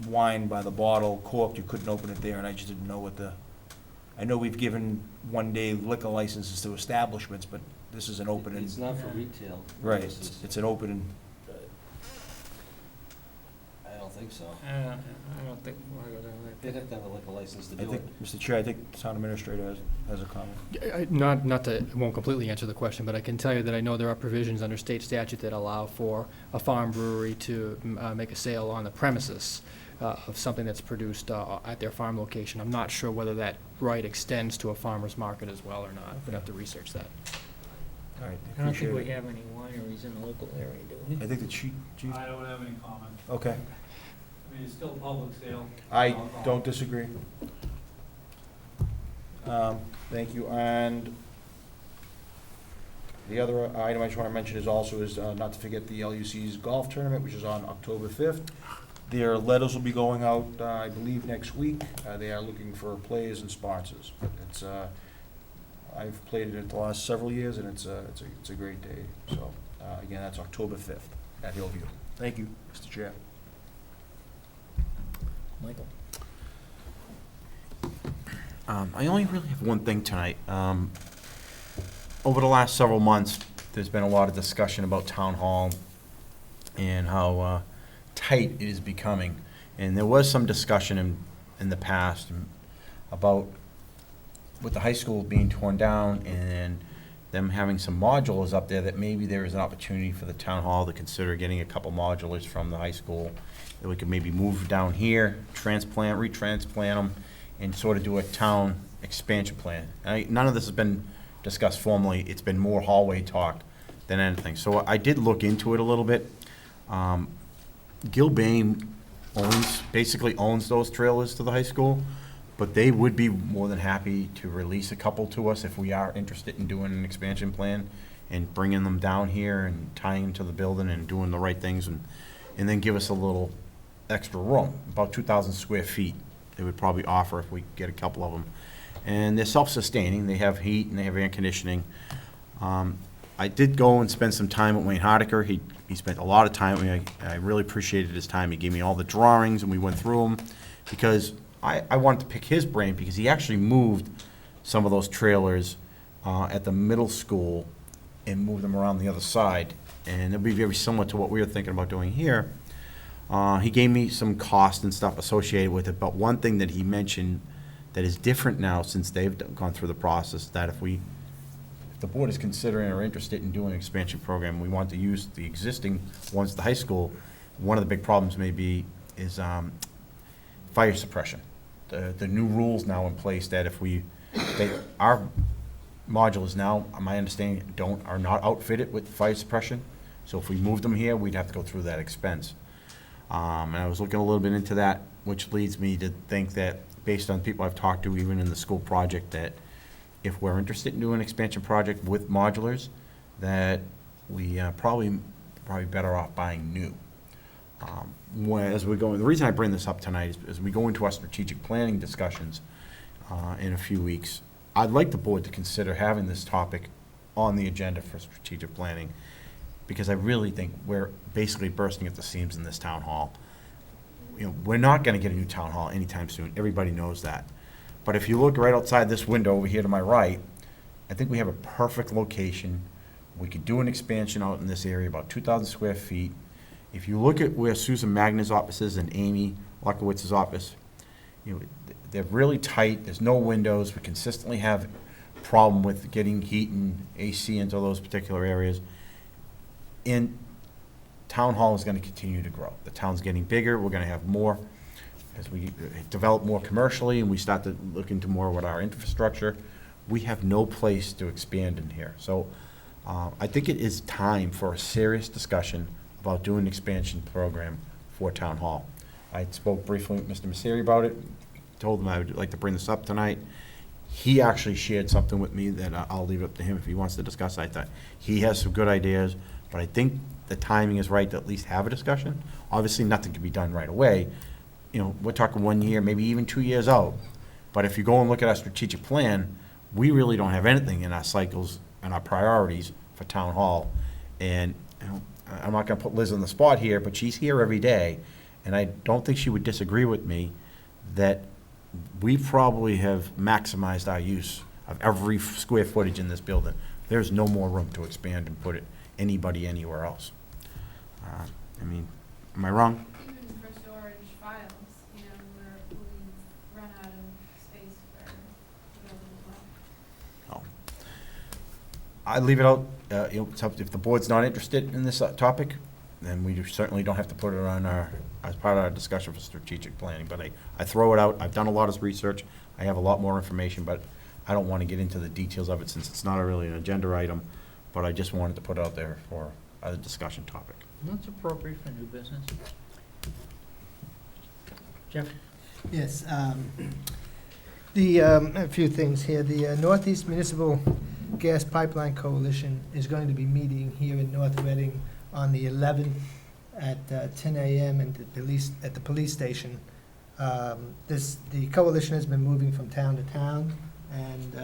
wine by the bottle, corked. You couldn't open it there, and I just didn't know what the. I know we've given one-day liquor licenses to establishments, but this is an open and.
It's not for retail.
Right,
purposes.
it's an open and.
I don't think so.
I don't think we're gonna.
They'd have to have a liquor license to
I
do
think,
it.
Mr. Chair, I think the town administrator has a comment.
Not to, I won't completely answer the question, but I can tell you that I know there are provisions under state statute that allow for a farm brewery to make a sale on the premises of something that's produced at their farm location. I'm not sure whether that right extends to a farmer's market as well or not. We'd have to research that.
All right,
I don't think
appreciate
we
it.
have any wineries in the local area, do we?
I think the chief,
I don't have any comment.
okay,
I mean, it's still a public sale.
I don't disagree. Thank you, and the other item I just want to mention is also not to forget the LUC's golf tournament, which is on October 5th. Their letters will be going out, I believe, next week. They are looking for players and sponsors. But it's, I've played it the last several years, and it's a great day. So, again, that's October 5th at Hillview. Thank you, Mr. Chair.
Michael?
I only really have one thing tonight. Over the last several months, there's been a lot of discussion about town hall and how tight it is becoming. And there was some discussion in the past about with the high school being torn down and them having some modulars up there, that maybe there is an opportunity for the town hall to consider getting a couple modulars from the high school that we could maybe move down here, retransplant them, and sort of do a town expansion plan. None of this has been discussed formally. It's been more hallway talk than anything. So I did look into it a little bit. Gil Bain basically owns those trailers to the high school, but they would be more than happy to release a couple to us if we are interested in doing an expansion plan and bringing them down here and tying them to the building and doing the right things, and then give us a little extra room, about 2,000 square feet they would probably offer if we get a couple of them. And they're self-sustaining, they have heat and they have air conditioning. I did go and spend some time with Wayne Hardiker. He spent a lot of time with me. I really appreciated his time. He gave me all the drawings and we went through them, because I wanted to pick his brain, because he actually moved some of those trailers at the middle school and moved them around the other side. And it'll be very similar to what we were thinking about doing here. He gave me some cost and stuff associated with it, but one thing that he mentioned that is different now since they've gone through the process, that if the board is considering or interested in doing an expansion program, we want to use the existing ones at the high school. One of the big problems is fire suppression. The new rules now in place that our modulars now, my understanding, are not outfitted with fire suppression. So if we moved them here, we'd have to go through that expense. And I was looking a little bit into that, which leads me to think that, based on people I've talked to, even in the school project, that if we're interested in doing an expansion project with modulars, that we probably better off buying new. As we go, the reason I bring this up tonight is as we go into our strategic planning discussions in a few weeks, I'd like the board to consider having this topic on the agenda for strategic planning, because I really think we're basically bursting at the seams in this town hall. We're not going to get a new town hall anytime soon. Everybody knows that. But if you look right outside this window over here to my right, I think we have a perfect location. We could do an expansion out in this area, about 2,000 square feet. If you look at where Susan Magna's office is and Amy Lukowitz's office, they're really tight. There's no windows. We consistently have a problem with getting heat and AC into those particular areas. And town hall is going to continue to grow. The town's getting bigger. We're going to have more as we develop more commercially and we start to look into more with our infrastructure. We have no place to expand in here. So I think it is time for a serious discussion about doing an expansion program for town hall. I spoke briefly with Mr. Messeri about it, told him I would like to bring this up tonight. He actually shared something with me that I'll leave it up to him if he wants to discuss. I thought he has some good ideas, but I think the timing is right to at least have a discussion. Obviously, nothing can be done right away. We're talking 1 year, maybe even 2 years out. But if you go and look at our strategic plan, we really don't have anything in our cycles and our priorities for town hall. And I'm not going to put Liz on the spot here, but she's here every day, and I don't think she would disagree with me that we probably have maximized our use of every square footage in this building. There's no more room to expand and put anybody anywhere else. Am I wrong?
Even for storage files, where we run out of space for building as well.
I leave it out. If the board's not interested in this topic, then we certainly don't have to put it on as part of our discussion for strategic planning. But I throw it out. I've done a lot of research. I have a lot more information, but I don't want to get into the details of it since it's not really an agenda item. But I just wanted to put it out there for a discussion topic.
That's appropriate for new business. Jeff?
Yes, a few things here. The Northeast Municipal Gas Pipeline Coalition is going to be meeting here in North Reading on the 11th at 10 a.m. at the police station. The coalition has been moving from town to town, and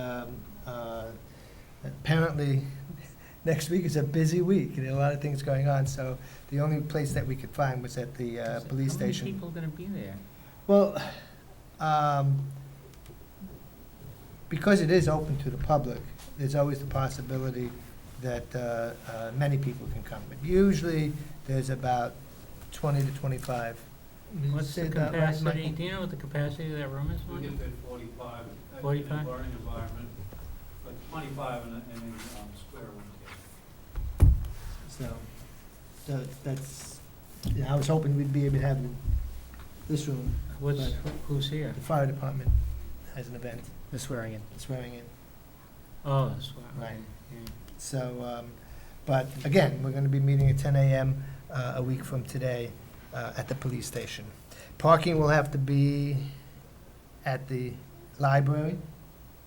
apparently next week is a busy week. There are a lot of things going on, so the only place that we could find was at the police station.
How many people are going to be there?
Well, because it is open to the public, there's always the possibility that many people can come. But usually, there's about 20 to 25.
What's the capacity? Do you know what the capacity of that room is?
We get there 45.
45?
In a learning environment, but 25 in a square room.
So that's, I was hoping we'd be able to have it in this room.
Who's here?
The fire department has an event,
The swearing in.
swearing in.
Oh, that's why.
Right.
Yeah.
So, but again, we're going to be meeting at 10 a.m. A week from today at the police station. Parking will have to be at the library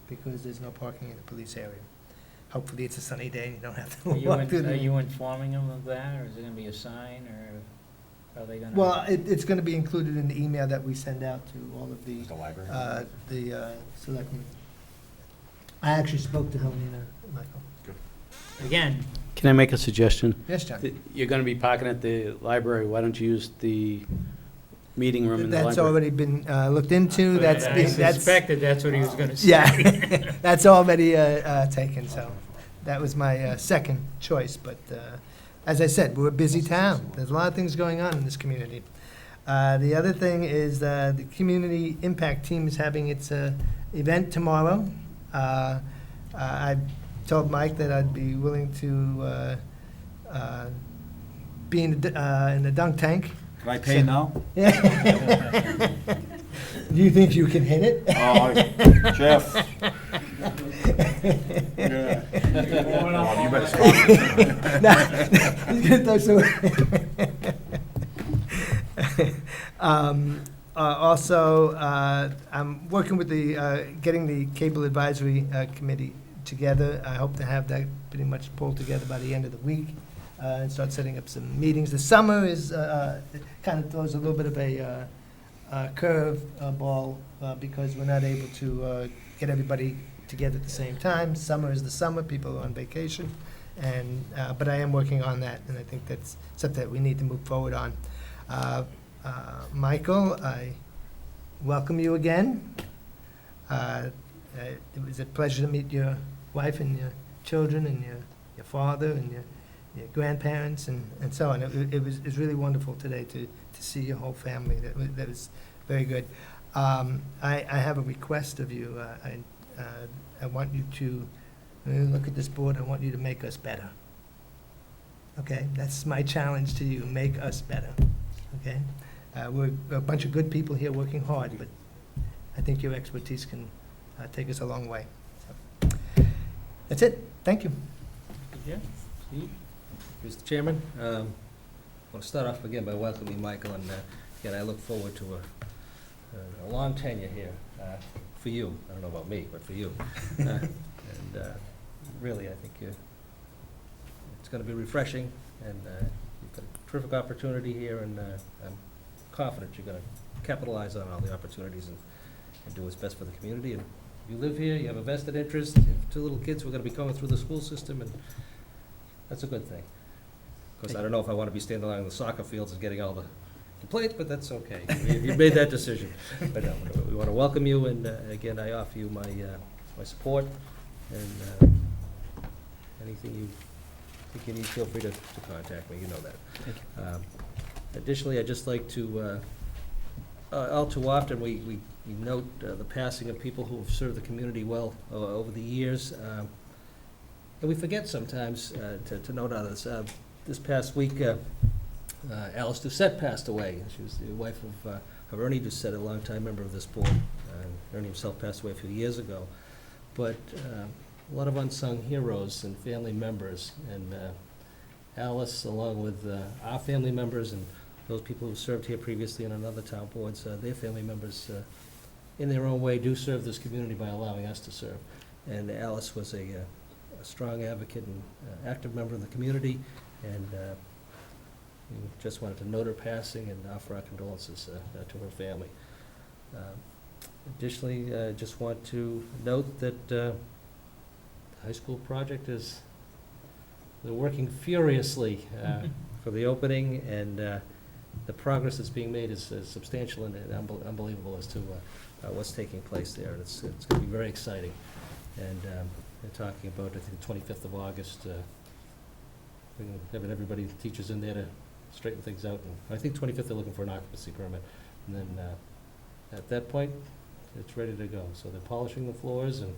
because there's no parking in the police area. Hopefully, it's a sunny day and you don't have to walk through
Are
the...
you informing them of that, or is there gonna be a sign, or are they gonna?
Well, it's going to be included in the email that we send out to all of the selectmen. I actually spoke to Helena, Michael.
Again,
Can I make a suggestion?
Yes, John?
You're gonna be parking at the library, why don't you use the meeting room in the library?
That's already been looked into, that's,
I
that's,
suspected that's what he was gonna say.
yeah, that's already taken, so that was my second choice, but as I said, we're a busy town, there's a lot of things going on in this community. The other thing is the Community Impact Team is having its event tomorrow. I told Mike that I'd be willing to be in the dunk tank.
Can I pay now?
Do you think you can hit it?
Jeff.
You better stop.
Nah, he's gonna throw some- Also, I'm working with getting the Cable Advisory Committee together. I hope to have that pretty much pulled together by the end of the week and start setting up some meetings. The summer is, kind of throws a little bit of a curve ball because we're not able to get everybody together at the same time. Summer is the summer, people are on vacation, and but I am working on that, and I think that's something that we need to move forward on. Michael, I welcome you again. It was a pleasure to meet your wife and your children and your father and your grandparents and so on. It was really wonderful today to see your whole family. That was very good. I have a request of you. I want you to, when you look at this board, I want you to make us better. Okay? That's my challenge to you, make us better. Okay? We're a bunch of good people here working hard, but I think your expertise can take us a long way. So, that's it. Thank you.
Yeah, Steve?
Mr. Chairman, I want to start off again by welcoming Michael, and again, I look forward to a long tenure here for you. I don't know about me, but for you. And really, I think it's going to be refreshing, and you've got a terrific opportunity here, and I'm confident you're going to capitalize on all the opportunities and do what's best for the community. And you live here, you have a vested interest, you have 2 little kids who are going to be going through the school system, and that's a good thing. Of course, I don't know if I want to be standing along the soccer fields and getting all the complaints, but that's okay. You've made that decision. But no, we want to welcome you, and again, I offer you my support, and anything you think you need, feel free to contact me, you know that.
Thank you.
Additionally, I'd just like to, all too often, we note the passing of people who have served the community well over the years. And we forget sometimes to note on this. This past week, Alice Doucette passed away. She was the wife of Ernie Doucette, a longtime member of this board. Ernie himself passed away a few years ago. But a lot of unsung heroes and family members. And Alice, along with our family members and those people who served here previously on other town boards, their family members, in their own way, do serve this community by allowing us to serve. And Alice was a strong advocate and active member of the community, and we just wanted to note her passing and offer our condolences to her family. Additionally, I just want to note that the high school project they're working furiously for the opening, and the progress that's being made is substantial and unbelievable as to what's taking place there. It's going to be very exciting. And they're talking about, I think, the 25th of August, having everybody, the teachers in there to straighten things out. And I think 25th they're looking for an occupancy permit. And then at that point, it's ready to go. So they're polishing the floors and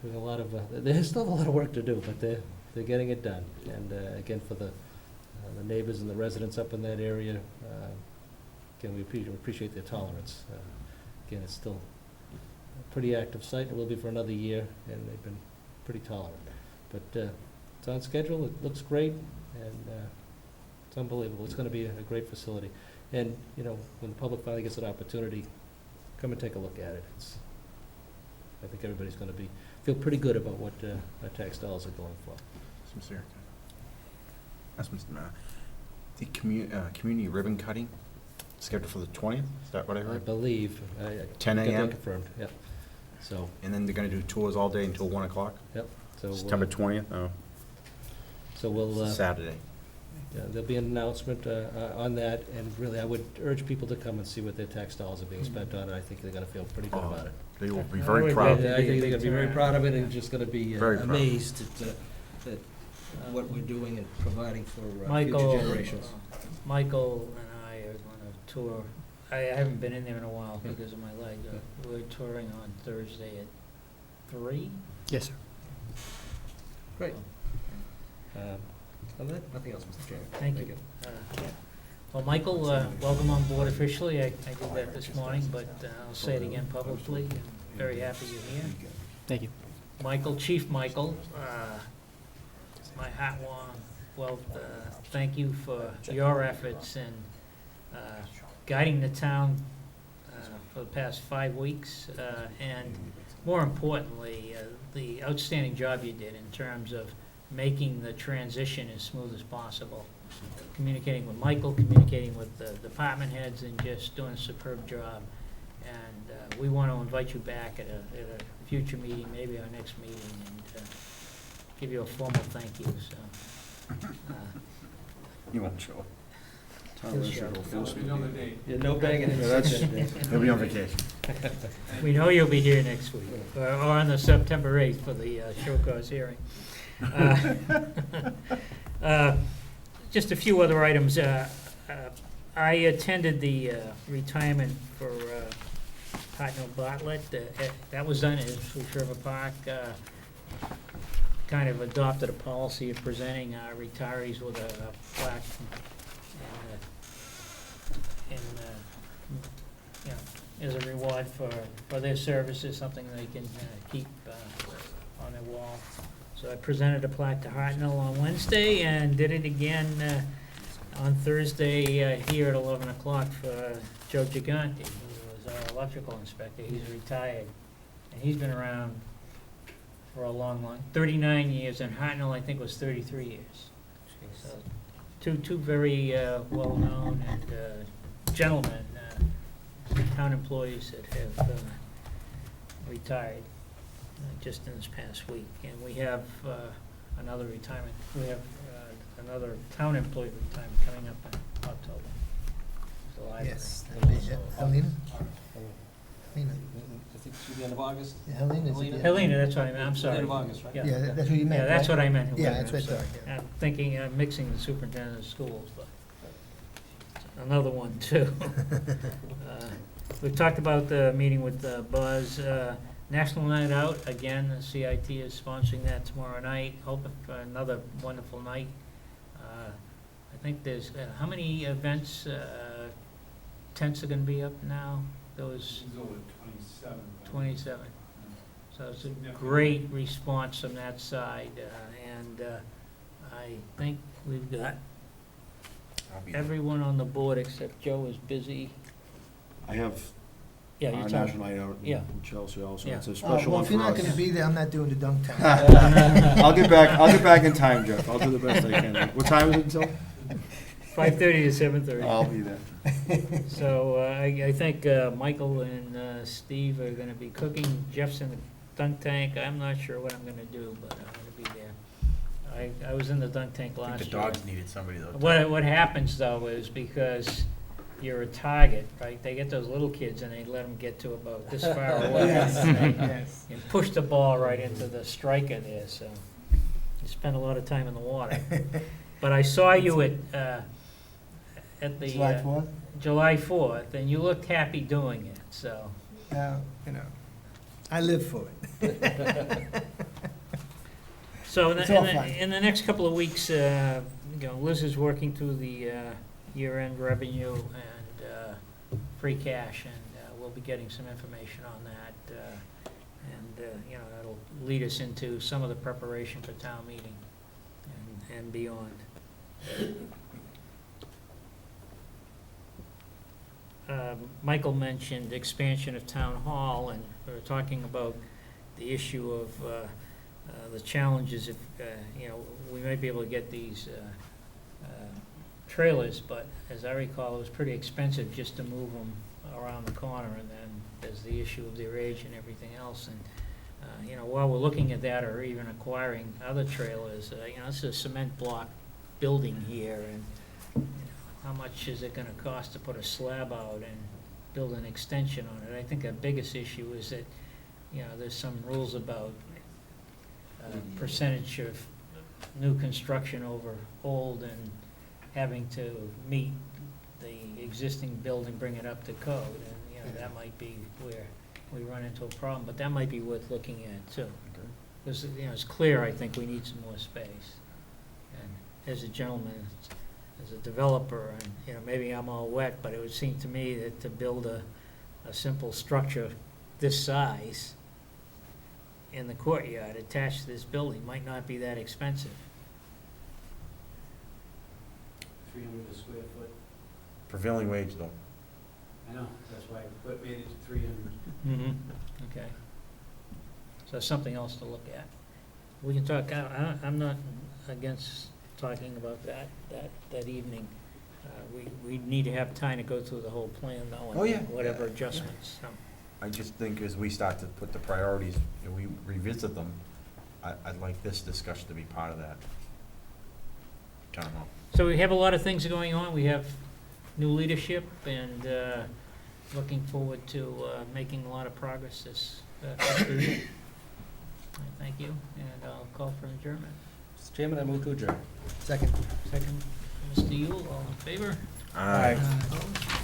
doing a lot of, there's still a lot of work to do, but they're getting it done. And again, for the neighbors and the residents up in that area, again, we appreciate their tolerance. Again, it's still a pretty active site. It will be for another year, and they've been pretty tolerant. But it's on schedule. It looks great, and it's unbelievable. It's going to be a great facility. And, you know, when the public finally gets an opportunity, come and take a look at it. I think everybody's gonna feel pretty good about what our tax dollars are going for.
Sincere. That's the community ribbon cutting scheduled for the 20th. Is that what I
I
heard?
believe, I
10
got that
a.m.
confirmed, yep. So,
And then they're going to do tours all day until 1 o'clock.
so.
September 20th. Oh,
So we'll,
Saturday.
there'll be an announcement on that, and really, I would urge people to come and see what their tax dollars are being spent on, and I think they're gonna feel pretty good
Oh,
about it.
They will be
I
very
would
proud.
bet-
I think they're gonna be very proud of it, and just gonna be
Very proud.
amazed at what we're doing and providing for
Michael,
future generations.
Michael and I are gonna tour, I haven't been in there in a while because of my leg. We're touring on Thursday at 3.
Yes, sir.
Great. On that, nothing else, Mr. Chairman.
Thank you. Well, Michael, welcome on board officially. I did that this morning, but I'll say it again publicly. I'm very happy you're here.
Thank you.
Michael, Chief Michael, my hat well, thank you for your efforts in guiding the town for the past 5 weeks, and more importantly, the outstanding job you did in terms of making the transition as smooth as possible. Communicating with Michael, communicating with the department heads, and just doing a superb job. And we want to invite you back at a future meeting, maybe our next meeting, and give you a formal thank you, so.
You won't show up.
He'll show.
Yeah, no banging in
Yeah,
the
that's- He'll be on vacation.
We know you'll be here next week, or on the September 8th for the show cause hearing. Just a few other items. I attended the retirement for Hartnell Bartlett. That was done at Swoosh River Park. Kind of adopted a policy of presenting our retirees with a plaque and you know, as a reward for their services, something they can keep on their wall. So I presented a plaque to Hartnell on Wednesday and did it again on Thursday here at 11 o'clock for Joe Gigante, who was our electrical inspector. He's retired, and he's been around for a long, 39 years, and Hartnell, I think, was 33 years. So two very well-known and gentlemen, town employees that have retired just in this past week. And we have another retirement, we have another town employee retirement coming up in October. The library.
Yes, that'd be it. Helena? Helena.
I think it's the end of August.
Yeah, Helena's at the end.
Helena, that's what I meant, I'm sorry.
End of August, right?
Yeah.
Yeah, that's what you meant,
Yeah, that's
right?
what I meant.
Yeah,
Helena,
that's what I
I'm sorry.
thought, yeah.
I'm thinking, mixing the superintendent of schools, but another one too. We've talked about the meeting with Buzz. National Night Out, again, the CIT is sponsoring that tomorrow night. Hoping for another wonderful night. I think there's, how many events, tents are gonna be up now? Those 27. So it's a great response from that side, and I think we've got everyone on the board except Joe is busy.
I have
Yeah,
our
you tell
national night out
Yeah.
in Chelsea also.
Yeah.
It's a
Oh,
special
well,
one
if you're
for
not
us.
gonna be there, I'm not doing the dunk tank.
I'll get back in time, Jeff. I'll do the best I can. What time is it until?
5:30 to 7:30.
I'll be there.
So I think Michael and Steve are gonna be cooking. Jeff's in the dunk tank. I'm not sure what I'm gonna do, but I'm gonna be there. I was in the dunk tank last year.
The dogs needed somebody though.
What happens though is because you're a target, right? They get those little kids and they let them get to about this far away.
Yes.
And push the ball right into the striker there, so you spend a lot of time in the water. But I saw you at the
July 4th?
July 4th, and you looked happy doing it, so.
Well, you know, I live for it.
So
It's all fun.
in the next couple of weeks, Liz is working through the year-end revenue and free cash, and we'll be getting some information on that. And that'll lead us into some of the preparation for town meeting and beyond. Michael mentioned expansion of town hall, and we were talking about the issue of the challenges if, we might be able to get these trailers, but as I recall, it was pretty expensive just to move them around the corner, and then there's the issue of their age and everything else. And while we're looking at that, or even acquiring other trailers, this is a cement block building here, and how much is it gonna cost to put a slab out and build an extension on it? I think the biggest issue is that, there's some rules about percentage of new construction over old, and having to meet the existing building, bring it up to code, and, that might be where we run into a problem, but that might be worth looking at too. Because, it's clear, I think we need some more space. And as a gentleman, as a developer, and, maybe I'm all wet, but it would seem to me that to build a simple structure this size in the courtyard attached to this building might not be that expensive.
300 a square foot.
Prevailing wage, though.
I know, that's why I made it to 300.
Mm-hmm. Okay. So something else to look at. We can talk, I'm not against talking about that evening. We need to have time to go through the whole plan though,
Oh, yeah.
and whatever adjustments, so.
I just think as we start to put the priorities and we revisit them, I'd like this discussion to be part of that. Town hall.
So we have a lot of things going on. We have new leadership, and looking forward to making a lot of progress this fiscal year. Thank you, and I'll call for adjournment.
Mr. Chairman, I move to adjourn.
Second.
Second, Mr. Yule, all in favor?
Aye.
Opposed?